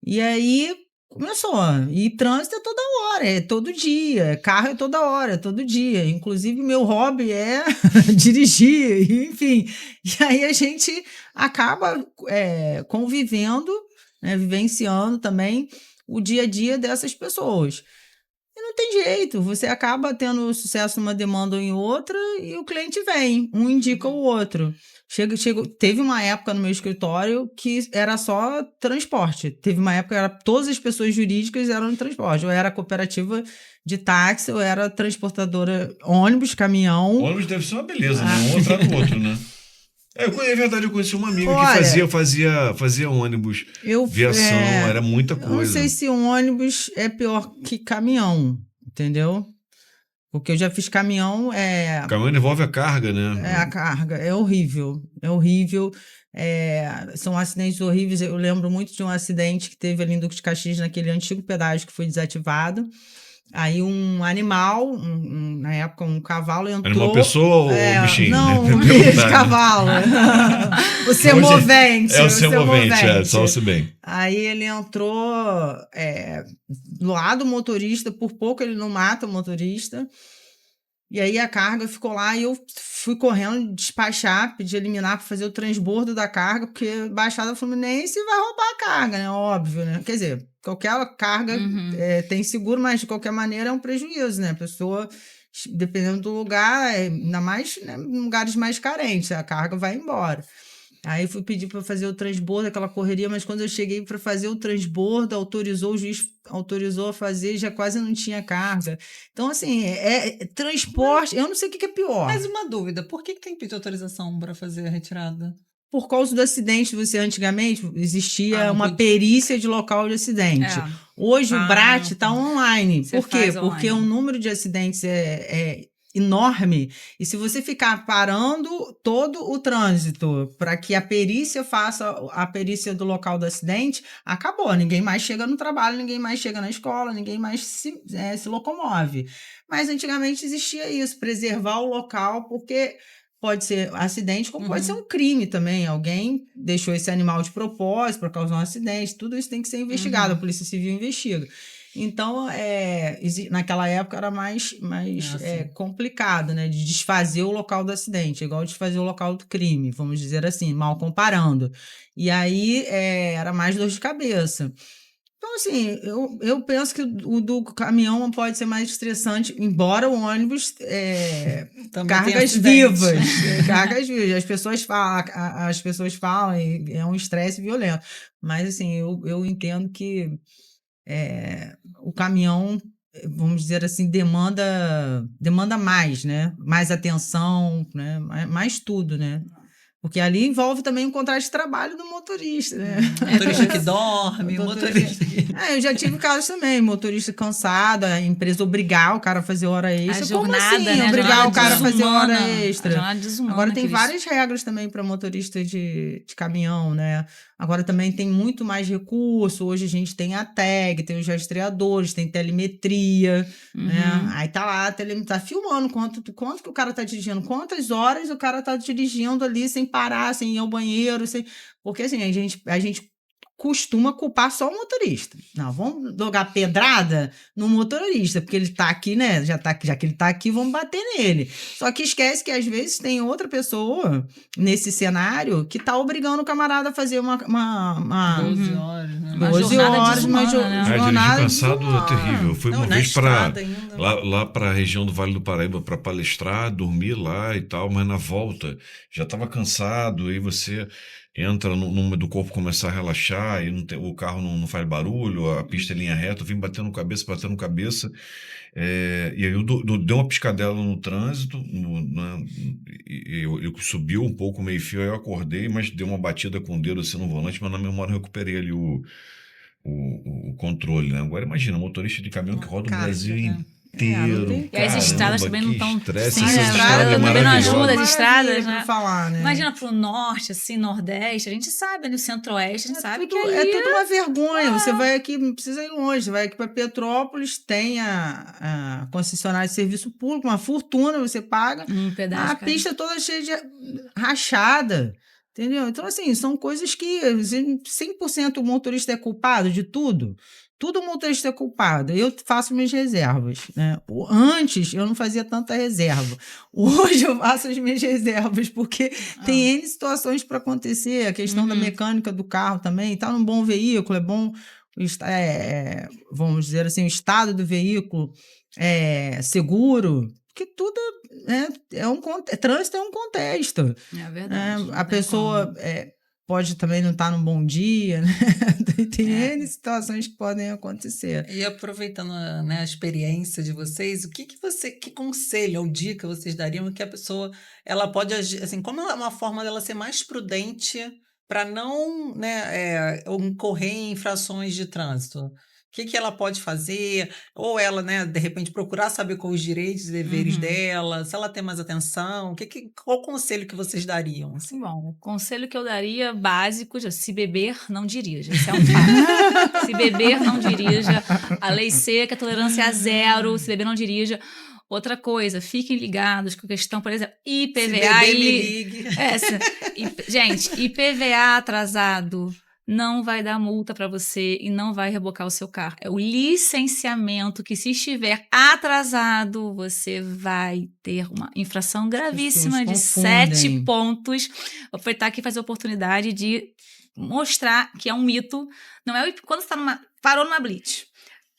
E aí começou. E trânsito é toda hora, é todo dia. Carro é toda hora, é todo dia. Inclusive, meu hobby é dirigir, enfim. E aí a gente acaba convivendo, né, vivenciando também o dia a dia dessas pessoas. E não tem jeito, você acaba tendo sucesso numa demanda ou em outra e o cliente vem, um indica o outro. Teve uma época no meu escritório que era só transporte. Teve uma época que todas as pessoas jurídicas eram no transporte. Ou era cooperativa de táxi, ou era transportadora ônibus, caminhão. Ônibus deve ser uma beleza, né? Um atrás do outro, né? É verdade, eu conheci uma amiga que fazia ônibus, viação, era muita coisa. Eu não sei se ônibus é pior que caminhão, entendeu? Porque eu já fiz caminhão. Caminhão envolve a carga, né? A carga, é horrível, é horrível. São acidentes horríveis. Eu lembro muito de um acidente que teve ali em Duque de Caxias, naquele antigo pedágio que foi desativado. Aí um animal, na época, um cavalo entrou... Era uma pessoa ou um bichinho? Não, Né? um bicho de cavalo. O semovente. É o semovente, só o se bem. Aí ele entrou do lado do motorista, por pouco ele não mata o motorista. E aí a carga ficou lá e eu fui correndo despachar, pedir eliminar para fazer o transbordo da carga, porque Baixada Fluminense vai roubar a carga, né? Óbvio, né? Quer dizer, qualquer carga tem seguro, mas de qualquer maneira é um prejuízo, né? A pessoa, dependendo do lugar, ainda mais, né, em lugares mais carentes, a carga vai embora. Aí fui pedir para fazer o transbordo, aquela correria, mas quando eu cheguei para fazer o transbordo, o juiz autorizou a fazer, já quase não tinha carga. Então, assim, transporte, eu não sei o que é pior. Mas uma dúvida, por que tem que pedir autorização para fazer a retirada? Por causa do acidente, antigamente existia uma podia. perícia de local de acidente. Hoje o BRAT está online. Por quê? Porque o número de acidentes é enorme, e se você ficar parando todo o trânsito para que a perícia faça a perícia do local do acidente, acabou, ninguém mais chega no trabalho, ninguém mais chega na escola, ninguém mais se locomove. Mas antigamente existia isso, preservar o local, porque pode ser acidente, como pode ser um crime também, alguém deixou esse animal de propósito para causar um acidente, tudo isso tem que ser investigado, a Polícia Civil investiga. Então, naquela época era mais complicado, né? De desfazer o local do acidente, igual desfazer o local do crime, vamos dizer assim, mal comparando. E aí era mais dor de cabeça. Então, assim, eu penso que o do caminhão pode ser mais estressante, embora o ônibus cargas vivas. Cargas vivas. As pessoas falam e é um estresse violento. Mas, assim, eu entendo que o caminhão, vamos dizer assim, demanda mais, né? Mais atenção, né? Mais tudo, né? Porque ali envolve também o contrato de trabalho do motorista, né? Motorista que dorme, motorista que... eu já tive casos também, motorista cansado, a empresa obrigar o cara a fazer hora extra. A jornada, como assim? Né? Obrigar o cara a fazer hora extra. Agora tem Cristo. várias regras também para motorista de caminhão, né? Agora também tem muito mais recurso. Hoje a gente tem a tag, tem os rastreadores, tem telemetria, né? Aí tá lá, tá filmando quanto que o cara tá dirigindo, quantas horas o cara tá dirigindo ali sem parar, sem ir ao banheiro, porque assim, a gente costuma culpar só o motorista. Não, vamos jogar pedrada no motorista, porque ele tá aqui, né? Já que ele tá aqui, vamos bater nele. Só que esquece que às vezes tem outra pessoa nesse cenário que tá obrigando o camarada a fazer uma 12 horas, né? 12 horas, uma Dirigir jornada cansado é terrível. Eu fui uma vez para lá para a região do Vale do Paraíba para palestrar, dormir lá e tal, mas na volta já estava cansado, aí você entra numa do corpo começar a relaxar e o carro não faz barulho, a pista é linha reta, eu vim batendo cabeça, e aí eu dei uma piscadela no trânsito, eu subiu um pouco o meio-fio, aí eu acordei, mas dei uma batida com o dedo assim no volante, mas na memória eu recuperei ali o controle, né? Agora imagina, motorista de caminhão que roda o Brasil inteiro. E as estradas também não estão... Estresse, Sim, essa estrada também não ajuda maravilhosa. as estradas, né? Falar, né? Imagina pro norte, assim, nordeste, a gente sabe, no centro-oeste, a gente sabe que ali... É tudo uma vergonha. Você vai aqui, não precisa ir longe, você vai aqui para Petrópolis, tem a concessionária de serviço público, uma fortuna você paga, pedaço, a pista toda cheia de rachada. Entendeu? Então, assim, são coisas que 100% o motorista é culpado de tudo. Tudo o motorista é culpado. Eu faço minhas reservas, né? Antes, eu não fazia tanta reserva. Hoje, eu faço as minhas reservas, porque tem N situações para acontecer. A questão da mecânica do carro também. Tá num bom veículo, é bom, vamos dizer assim, o estado do veículo é seguro. Porque tudo trânsito é um contexto. É verdade. A pessoa pode também não estar num bom dia, né? Tem N situações que podem acontecer. E aproveitando a experiência de vocês, que conselho ou dica vocês dariam que a pessoa ela pode agir, assim, como é uma forma dela ser mais prudente para não, né, incorrer em infrações de trânsito? O que ela pode fazer? Ou ela, né, de repente, procurar saber quais os direitos e deveres dela, se ela tem mais atenção, qual o conselho que vocês dariam? Assim, bom, o conselho que eu daria básico, se beber, não dirija. Isso é um fato. Se beber, não dirija. A lei seca, a tolerância é 0, se beber, não dirija. Outra coisa, fiquem ligados com a questão, por exemplo, Se IPVA beber, e... me ligue. Gente, IPVA atrasado não vai dar multa para você e não vai rebocar o seu carro. É o licenciamento que, se estiver atrasado, você vai ter uma infração gravíssima de pessoas 7 confundem. pontos. Vou aproveitar aqui e fazer a oportunidade de mostrar que é um mito. Não é quando você parou numa blitz.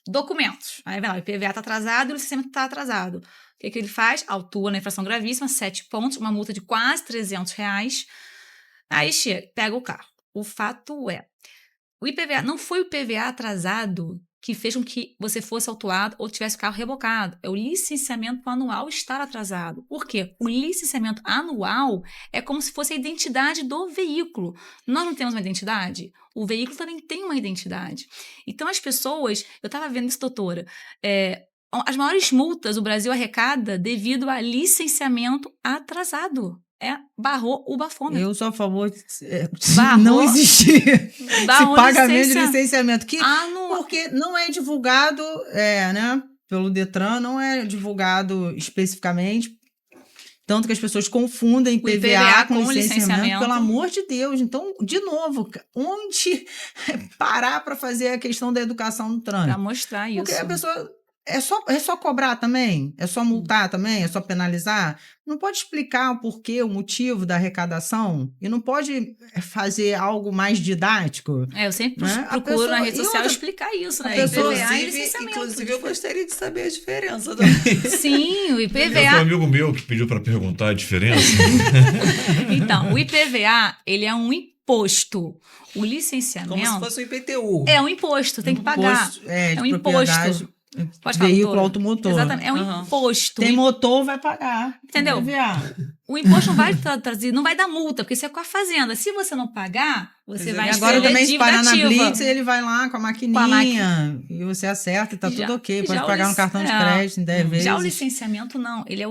Documentos. Aí vai lá, o IPVA está atrasado e o licenciamento está atrasado. O que ele faz? Autua na infração gravíssima, 7 pontos, uma multa de quase R$300. Aí chega, pega o carro. O fato é, o IPVA não foi o IPVA atrasado que fez com que você fosse autuado ou tivesse o carro rebocado. É o licenciamento anual estar atrasado. Por quê? O licenciamento anual é como se fosse a identidade do veículo. Nós não temos uma identidade? O veículo também tem uma identidade. Então, as pessoas... Eu estava vendo isso, doutora. As maiores multas o Brasil arrecada devido a licenciamento atrasado. Barrou o bafômetro. Eu sou a favor de Barrou- não existir Barrou esse pagamento de licenciamento. licenciamento. Anual. Porque não é divulgado, né, pelo Detran, não é divulgado especificamente. Tanto que as pessoas confundem O IPVA com com licenciamento, pelo amor de Deus. Então, de novo, onde parar para fazer a questão da educação no Para trânsito? mostrar isso. Porque a pessoa... É só cobrar também? É só multar também? É só penalizar? Não pode explicar o porquê, o motivo da arrecadação? E não pode fazer algo mais didático? Eu sempre Né? A procuro pessoa- na rede e social outra- explicar isso, a né? pessoa- IPVA e licenciamento. Inclusive, eu gostaria de saber a diferença. Sim, o Eu tenho um IPVA... amigo meu que pediu para perguntar a diferença. Então, o IPVA, ele é um imposto. O Como se licenciamento fosse um IPTU. é um imposto, tem que pagar. De É um propriedade, imposto. Pode falar, veículo doutora. automotor. Exatamente, é um Aham. imposto. Tem motor, vai pagar. Entendeu? IPVA. O imposto não vai trazer, não vai dar multa, porque isso é com a fazenda. Se você não pagar, você vai E agora escrever também, se dívida parar na ativa. Blitz, ele vai lá com a maquininha e você acerta e tá Já- tudo ok. Pode já o pagar no lic- cartão de é. crédito em 10 vezes. Já o licenciamento, não. Ele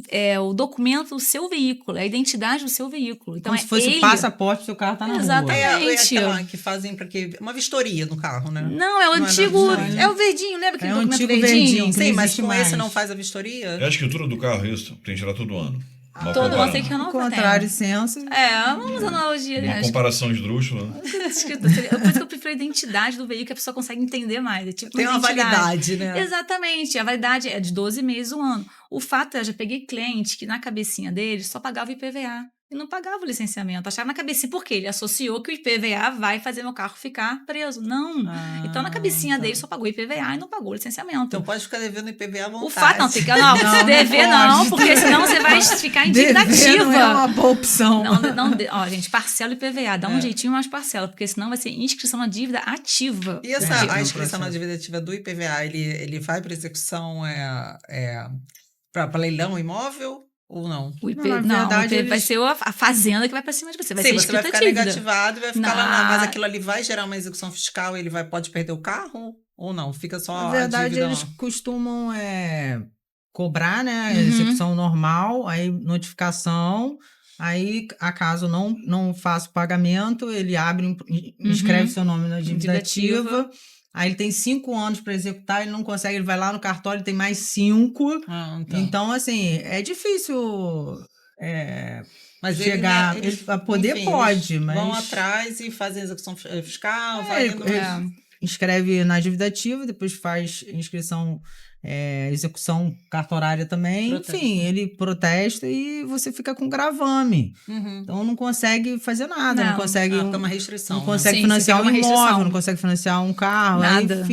é o documento do seu veículo, é a identidade do seu veículo. Então, Como se fosse o passaporte pro seu carro tá na Exatamente. rua. É aquela que fazem para que uma vistoria no carro, né? Não, é o Não é antigo. nada, É o verdinho, lembra aquele É o documento antigo verdinho? verdinho. que Sim, não mas existe com mais. esse não faz a vistoria? É a escritura do carro, isso. Tem que tirar todo ano. Uma Todo compara- ano tem que renovar. Encontrar licença. Vamos analogia. Uma comparação esdrúxula. Né? Por isso que eu prefiro a identidade do veículo, que a pessoa consegue entender mais. É tipo Tem uma identidade. validade, né? Exatamente. A validade é de 12 meses, um ano. O fato é, eu já peguei cliente que na cabecinha dele só pagava o IPVA. E não pagava o licenciamento. Achava na cabecinha, por quê? Ele associou que o IPVA vai fazer meu carro ficar preso. Não. Então, na cabecinha tá. dele, só pagou o IPVA e não pagou o licenciamento. Então pode ficar devendo IPVA à vontade. o fato não fica, não, Não, dever não não, pode. porque senão você vai ficar em dívida Dever não é uma ativa. boa opção. Ó, gente, parcela o IPVA, dá um jeitinho, mas parcela, porque senão vai ser inscrição na dívida ativa. E essa, É, a no inscrição processo. na dívida ativa do IPVA, ele vai para execução para leilão imóvel ou não? O IP, Não, na não, verdade, o IP vai eles- ser a fazenda que vai pra cima de você. Vai Sim, ser você vai escrita ficar dívida. negativado e vai ficar lá, Na- mas aquilo ali vai gerar uma execução fiscal e ele pode perder o carro ou não? Fica só Na verdade, a dívida eles lá. costumam cobrar, né? A Uhum. execução normal, aí notificação. Aí, acaso não faça o pagamento, ele abre, inscreve seu nome na dívida Dívida ativa. ativa. Aí ele tem 5 anos para executar, ele não consegue, ele vai lá no cartório, ele tem mais 5. Então. Então, assim, é difícil Mas chegar. ele, né, eles, A poder enfim, pode, eles mas. vão atrás e fazem execução fiscal, vai indo, ele mas- inscreve na dívida ativa, depois faz inscrição, execução cartorária também. Protesta. Enfim, ele protesta e você fica com gravame. Uhum. Então não consegue fazer nada, não Não. consegue. Fica uma restrição. Não né? consegue Sim, financiar sim, um fica uma imóvel, restrição. não consegue financiar um carro. Nada.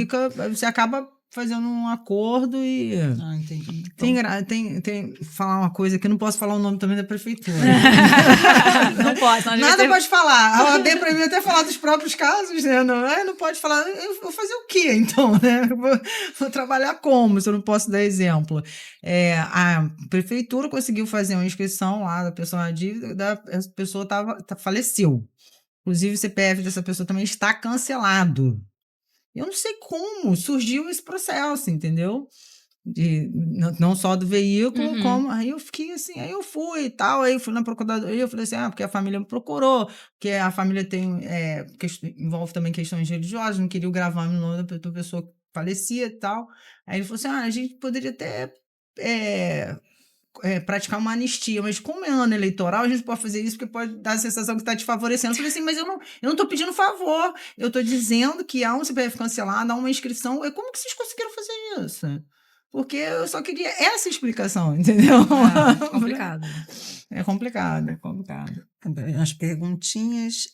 Aí você acaba fazendo um acordo e. Ah, entendi. Então, Tem falar uma coisa que não posso falar o nome também da prefeitura. Não pode, senão a gente Nada vai ter- pode falar. A OAB proibiu até falar dos próprios casos, né? Não pode falar. Eu vou fazer o quê, então, né? Eu vou trabalhar como, se eu não posso dar exemplo? A prefeitura conseguiu fazer uma inscrição lá da pessoa na dívida, a pessoa faleceu. Inclusive, o CPF dessa pessoa também está cancelado. Eu não sei como surgiu esse processo, entendeu? Não só do veículo, Uhum. como. Aí eu fiquei assim, aí eu fui e tal, aí eu fui na procuradoria, eu falei assim, porque a família me procurou, porque a família tem. Envolve também questões religiosas, não queria o gravame no nome da pessoa falecia e tal. Aí ele falou assim, a gente poderia até praticar uma anistia, mas como é ano eleitoral, a gente pode fazer isso porque pode dar a sensação que está te favorecendo. Eu falei assim, mas eu não estou pedindo favor, eu estou dizendo que há um CPF cancelado, há uma inscrição. Como que vocês conseguiram fazer isso? Porque eu só queria essa explicação, entendeu? Complicado. É complicado, é complicado. As perguntinhas.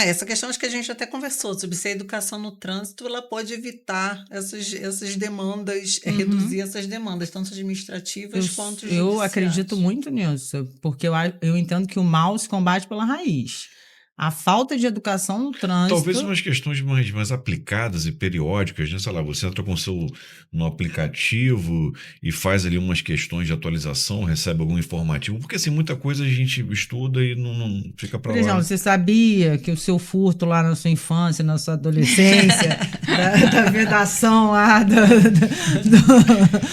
Essa questão acho que a gente até conversou sobre se a educação no trânsito ela pode evitar essas demandas, reduzir essas demandas, tanto administrativas quanto judiciais. Eu acredito muito nisso, porque eu entendo que o mal se combate pela raiz. A falta de educação no trânsito... Talvez umas questões mais aplicadas e periódicas, né? Sei lá, você entra no aplicativo e faz ali umas questões de atualização, recebe algum informativo, porque assim, muita coisa a gente estuda e não fica para lá. Por exemplo, você sabia que o seu furto lá na sua infância, na sua adolescência, da vedação lá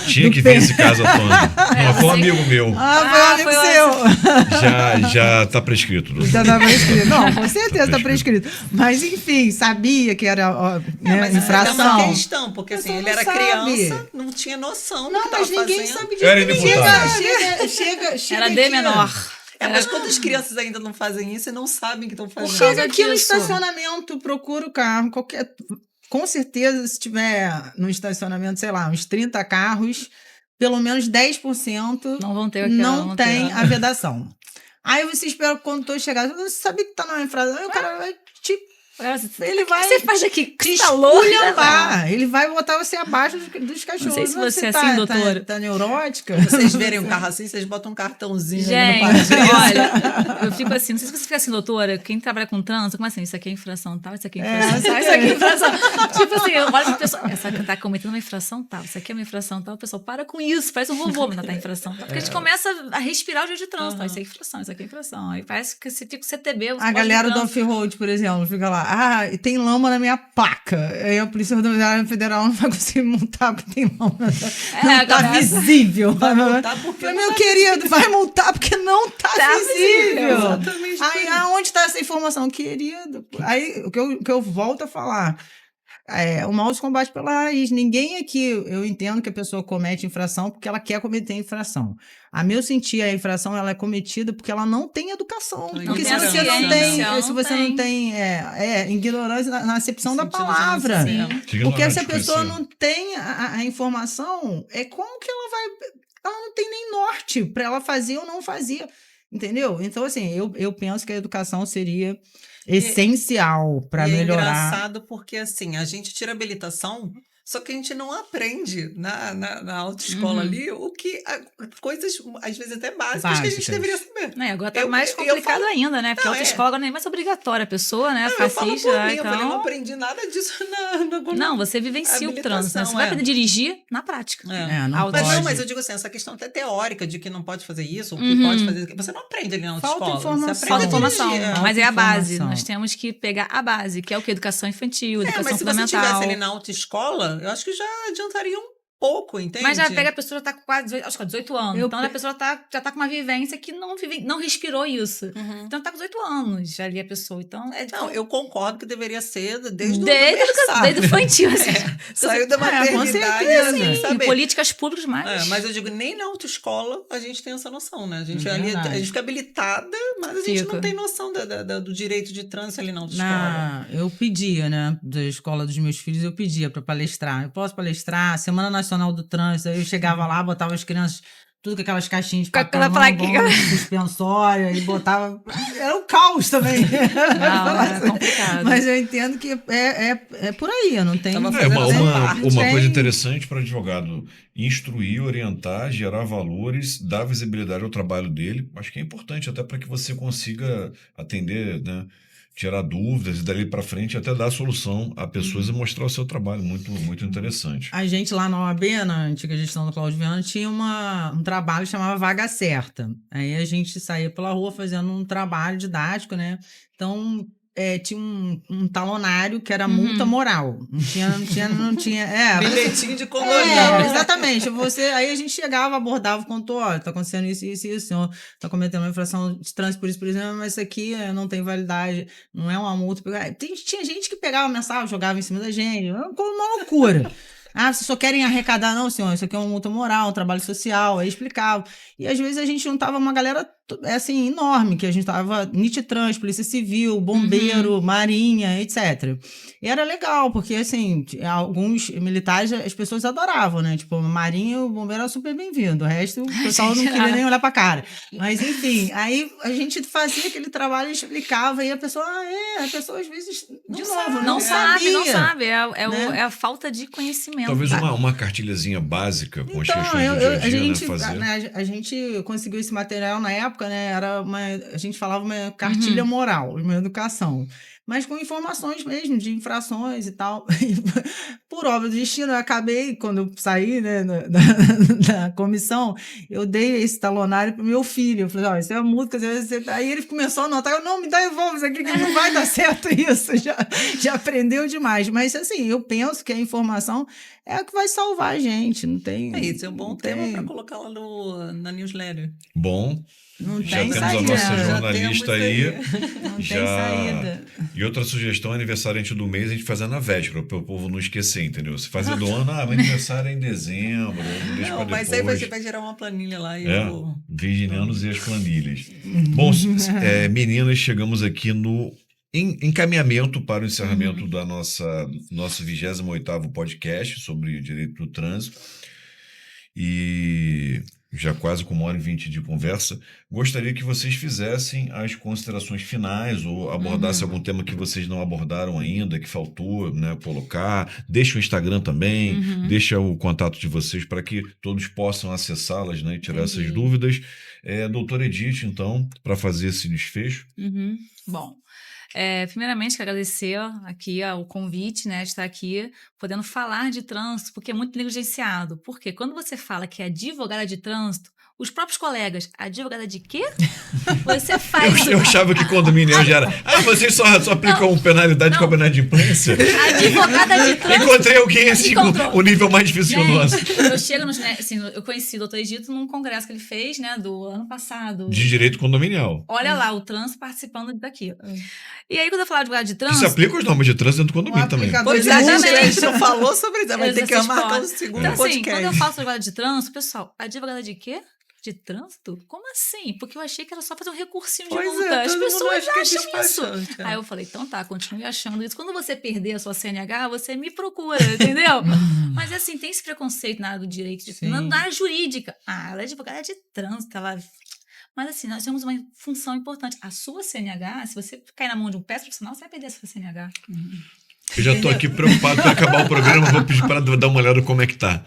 Tinha que ver esse caso à tona. Não, foi um amigo meu. Foi um amigo seu. Já tá prescrito. Já tá prescrito. Não, com certeza tá prescrito. Mas, enfim, sabia que era mas infração. É uma questão, porque assim, ele era criança, não tinha noção do que mas ninguém fazendo. sabe disso. Era inimputável. Chega Era aqui, D menor. Mas quantas crianças ainda não fazem isso e não sabem que estão fazendo? Chega aqui no disso. estacionamento, procura o carro, com certeza, se tiver no estacionamento, sei lá, uns 30 carros, pelo menos 10% Não vão ter não tem a vedação. Aí você espera quando tu chegar, você sabe que tá numa infração, aí o cara vai te... Ele vai... O que você faz aqui? te Tá louco? esculhambar. Ele vai botar você abaixo dos cachorros. Não sei se você é tá, assim, doutora. Tá neurótica? Vocês verem um carro assim, vocês botam um cartãozinho ali Gente, no para-brisa. olha, eu fico assim, não sei se você fica assim, doutora, quem trabalha com trânsito, como assim, isso aqui é infração tal, isso aqui é infração tal, isso aqui é infração. Tipo assim, eu olho pra pessoa, essa que tá cometendo uma infração tal, isso aqui é uma infração tal, o pessoal para com isso, parece um vovô, mas não tá infração tal. Porque a gente começa a respirar o dia de trânsito, isso é infração, isso aqui é infração. Aí parece que você fica CTB. A galera do off-road, por exemplo, fica lá, tem lama na minha placa. Aí a Polícia Rodoviária Federal não vai conseguir multar porque tem lama. Não tá visível. Vai multar porque meu querido, vai multar porque não tá visível. Exatamente. Aí, aonde tá essa informação? Querido. Aí, o que eu volto a falar... o mal se combate pela raiz. Ninguém aqui, eu entendo que a pessoa comete infração porque ela quer cometer infração. A meu sentir, a infração ela é cometida porque ela não tem educação. Porque se você não tem, se você não tem ignorância na acepção da palavra. Porque se a pessoa não tem a informação, como que ela vai... Ela não tem nem norte para ela fazer ou não fazer. Entendeu? Então, assim, eu penso que a educação seria... essencial para melhorar. É engraçado porque, assim, a gente tira habilitação, só que a gente não aprende na autoescola ali coisas, às vezes até básicas que a gente deveria saber. Agora tá mais complicado ainda, né? Porque a autoescola agora nem é mais obrigatória. A pessoa, né? Fascista. Eu não aprendi nada disso Não, você vivencia o trânsito. Né? Você vai aprender a dirigir na prática. Mas eu digo assim, essa questão até teórica de que não pode fazer isso, o que pode fazer. Você não aprende ali na autoescola. Falta informação. Mas é a base. Nós temos que pegar a base, que é o que? Educação infantil, educação fundamental. Mas se você estivesse ali na autoescola, eu acho que já adiantaria um pouco, entende? Mas já pega a pessoa que tá com quase 18 anos. Então a pessoa já tá com uma vivência que não respirou isso. Então tá com 18 anos ali a pessoa. Então, eu concordo que deveria ser desde o infantil. Assim. Saiu da maternidade. Com certeza. Sim, saber. Políticas públicas mais. Mas eu digo, nem na autoescola a gente tem essa noção, né? A gente fica habilitada, mas a gente não tem noção do direito de trânsito ali na autoescola. Eu pedia, né? Da escola dos meus filhos, eu pedia para palestrar. Eu posso palestrar? Semana Nacional do Trânsito. Aí eu chegava lá, botava as crianças tudo com aquelas caixinhas de papel suspensório e botava... Era um caos também. Não, é complicado. Mas eu entendo que é por aí, não tem... Uma coisa interessante para advogado instruir, orientar, gerar valores, dar visibilidade ao trabalho dele. Acho que é importante até para que você consiga atender, né? Tirar dúvidas e dali para frente até dar solução a pessoas e mostrar o seu trabalho. Muito, muito interessante. A gente lá na OAB, na antiga gestão do Cláudio Viana, tinha um trabalho que chamava Vaga Certa. Aí a gente saía pela rua fazendo um trabalho didático, né? Então, tinha um talonário que era multa moral. Não tinha. Bilhetinho de condomínio. Exatamente. Aí a gente chegava, abordava o condutor, olha, tá acontecendo isso, isso, isso, o senhor tá cometendo uma infração de trânsito por exemplo, mas isso aqui não tem validade, não é uma multa. Tinha gente que pegava a mensagem, jogava em cima da gente, uma loucura. Vocês só querem arrecadar? Não, senhor, isso aqui é uma multa moral, um trabalho social, aí explicava. E às vezes a gente juntava uma galera assim, enorme, que a gente tava Nititrans, Polícia Civil, Bombeiro, Marinha, etc. E era legal, porque assim, alguns militares as pessoas adoravam, né? Tipo, Marinha, o bombeiro era super bem-vindo, o resto o pessoal não queria nem olhar pra cara. Mas enfim, aí a gente fazia aquele trabalho e explicava, e a pessoa, a pessoa às vezes, não sabe. sabia. É a falta de conhecimento. Talvez uma cartilhazinha básica com as Então, questões do dia a dia, a gente conseguiu esse material na época, né? A gente falava uma cartilha moral, uma educação, mas com informações mesmo de infrações e tal. Por obra do destino, eu acabei, quando eu saí, né, da comissão, eu dei esse talonário pro meu filho. Eu falei, isso é uma música. Aí ele começou a anotar, não, me dá devolve isso aqui que não vai dar certo isso. Já aprendeu demais. Mas assim, eu penso que a informação é o que vai salvar a gente. Não tem. Isso é um bom tema para colocar lá na newsletter. Bom. Não Já tem temos saída. a nossa jornalista aí. Não tem saída. E outra sugestão, aniversariante do mês, a gente fazer na véspera, para o povo não esquecer, entendeu? Se fazer do ano, meu aniversário é em dezembro, não deixa para depois. Mas aí você vai gerar uma planilha lá. Virginianos e as planilhas. Bom, meninas, chegamos aqui no encaminhamento para o encerramento do nosso 28º podcast sobre direito do trânsito. E já quase com 1h20 de conversa, gostaria que vocês fizessem as considerações finais ou abordassem algum tema que vocês não abordaram ainda, que faltou, né, colocar. Deixa o Instagram também, deixa o contato de vocês para que todos possam acessá-las, né, e tirar essas dúvidas. Doutora Edith, então, para fazer esse desfecho. Bom, primeiramente, quero agradecer aqui o convite, né, de estar aqui podendo falar de trânsito, porque é muito negligenciado. Porque quando você fala que é advogada de trânsito, os próprios colegas, advogada de quê? Você faz... Eu achava que condomínio já era... vocês só aplicam penalidade com a inadimplência? Advogada de trânsito... Encontrei alguém assim com o nível mais difícil que o nosso. Eu chego eu conheci o doutor Edito num congresso que ele fez, né, do ano passado. De direito condominial. Olha lá, o trânsito participando daqui. E aí, quando eu falo de advogado de trânsito... Isso aplica os normas de trânsito dentro do condomínio também. Pois exatamente. Eu falou sobre isso. Vai ter que marcar o segundo podcast. Então, quando eu falo sobre advogado de trânsito, pessoal, advogada de quê? De trânsito? Como assim? Porque eu achei que era só fazer um recursinho de multa. As pessoas acham isso. Aí eu falei, então tá, continue achando isso. Quando você perder a sua CNH, você me procura, entendeu? Mas assim, tem esse preconceito na área do direito, na área jurídica. Ela é advogada de trânsito, ela... Mas assim, nós temos uma função importante. A sua CNH, se você cair na mão de um péssimo profissional, você vai perder a sua CNH. Eu já estou aqui preocupado para acabar o programa, vou pedir para dar uma olhada como é que tá.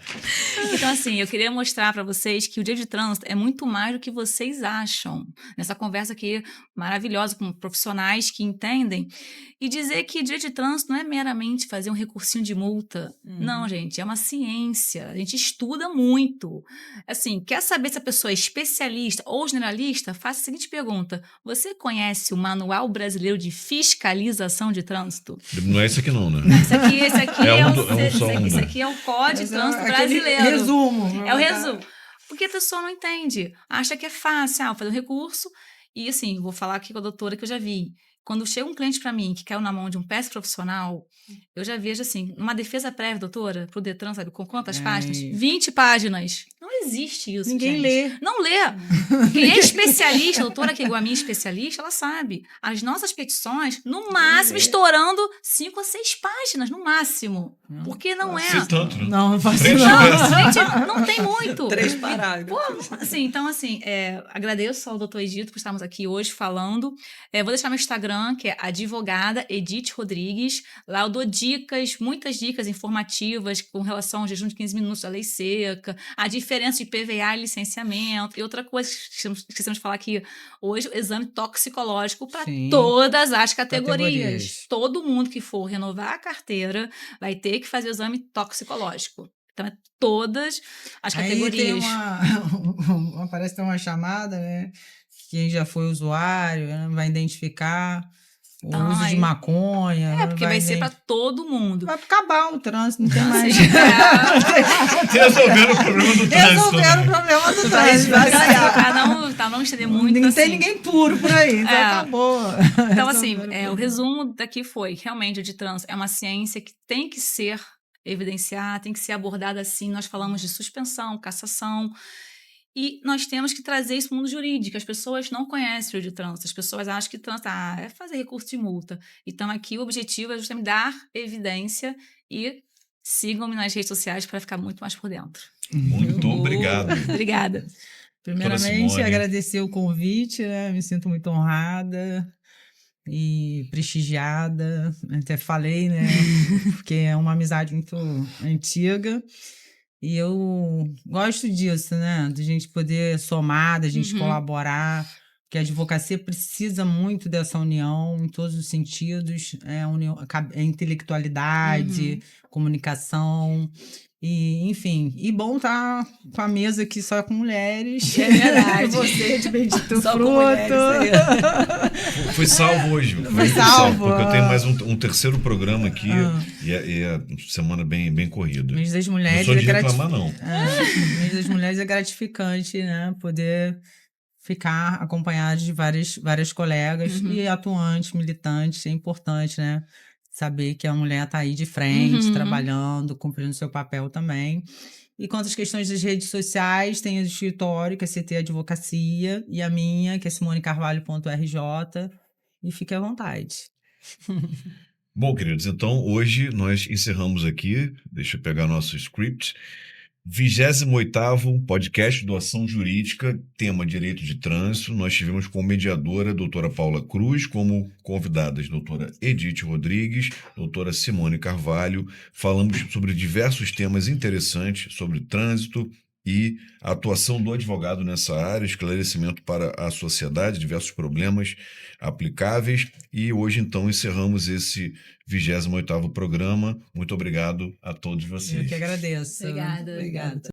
Então, assim, eu queria mostrar para vocês que o direito de trânsito é muito mais do que vocês acham. Nessa conversa aqui maravilhosa com profissionais que entendem. E dizer que direito de trânsito não é meramente fazer um recursinho de multa. Não, gente, é uma ciência. A gente estuda muito. Assim, quer saber se a pessoa é especialista ou generalista? Faça a seguinte pergunta. Você conhece o Manual Brasileiro de Fiscalização de Trânsito? Não é isso aqui não, né? Esse aqui é o Código de Trânsito Brasileiro. Resumo. É o resumo. Porque a pessoa não entende. Acha que é fácil. Vou fazer um recurso. E assim, vou falar aqui com a doutora que eu já vi. Quando chega um cliente para mim que caiu na mão de um péssimo profissional, eu já vejo assim, uma defesa prévia, doutora, pro Detran, sabe com quantas páginas? 20 páginas. Não existe isso, Ninguém gente. lê. Não lê. Quem é especialista, a doutora que é igual a mim, especialista, ela sabe. As nossas petições, no máximo, estourando 5 a 6 páginas, no máximo. Porque não é. Se tanto, né? Não faço Gente, não tem muito. 3 parágrafos. Pô, assim, então, assim, agradeço ao doutor Edito por estarmos aqui hoje falando. Vou deixar meu Instagram, que é advogada Edith Rodrigues. Lá eu dou dicas, muitas dicas informativas com relação ao jejum de 15 minutos da lei seca, a diferença de PVA e licenciamento. E outra coisa que esquecemos de falar aqui hoje, o exame toxicológico para todas as categorias. Todo mundo que for renovar a carteira vai ter que fazer o exame toxicológico. Então, é todas as categorias. Aí parece ter uma chamada, né? Quem já foi usuário, né, vai identificar. o uso de Ai. maconha. Porque vai ser para todo mundo. Vai acabar o trânsito, não tem mais. Assim, é, Resolvendo o problema do trânsito. Resolveram o né? problema do Vai trânsito. esvaziar. para não estender muito. Não tem assim. ninguém puro por aí, então É. acabou. Então, assim, Resolveram o resumo daqui foi, realmente, o de trânsito é uma ciência que tem que ser evidenciada, tem que ser abordada assim. Nós falamos de suspensão, cassação, e nós temos que trazer isso para o mundo jurídico. As pessoas não conhecem o de trânsito, as pessoas acham que trânsito é fazer recurso de multa. Então, aqui o objetivo é justamente dar evidência e sigam-me nas redes sociais para ficar muito mais por dentro. Muito obrigado. Obrigada. Primeiramente, Simone. agradecer o convite, né? Me sinto muito honrada e prestigiada. Até falei, né? Porque é uma amizade muito antiga. E eu gosto disso, né? De gente poder somar, da gente Uhum. colaborar. Porque a advocacia precisa muito dessa união em todos os sentidos. É intelectualidade, comunicação. E, enfim, e bom estar com a mesa aqui só com mulheres. É verdade. Você de Bendito Só com Fruto. mulheres aí. Foi salvo hoje. Foi salvo. Porque eu tenho mais um terceiro programa aqui Ah. e é semana bem corrida. Mês das Não Mulheres sou de é reclamar, não. Mês das Mulheres é gratificante, né? Poder ficar acompanhado de várias colegas e atuantes, militantes. É importante, né? Saber que a mulher está aí de frente, trabalhando, cumprindo seu papel também. E quanto às questões das redes sociais, tem o escritório, que é CT Advocacia, e a minha, que é simonecarvalho.rj. E fique à vontade. Bom, queridos, então hoje nós encerramos aqui, deixa eu pegar nosso script, 28º podcast do Ação Jurídica, tema Direito de Trânsito. Nós tivemos como mediadora a doutora Paula Cruz, como convidadas doutora Edith Rodrigues, doutora Simone Carvalho. Falamos sobre diversos temas interessantes sobre trânsito e a atuação do advogado nessa área, esclarecimento para a sociedade, diversos problemas aplicáveis. E hoje, então, encerramos esse 28º programa. Muito obrigado a todos vocês. Eu que agradeço. Obrigada. Obrigada.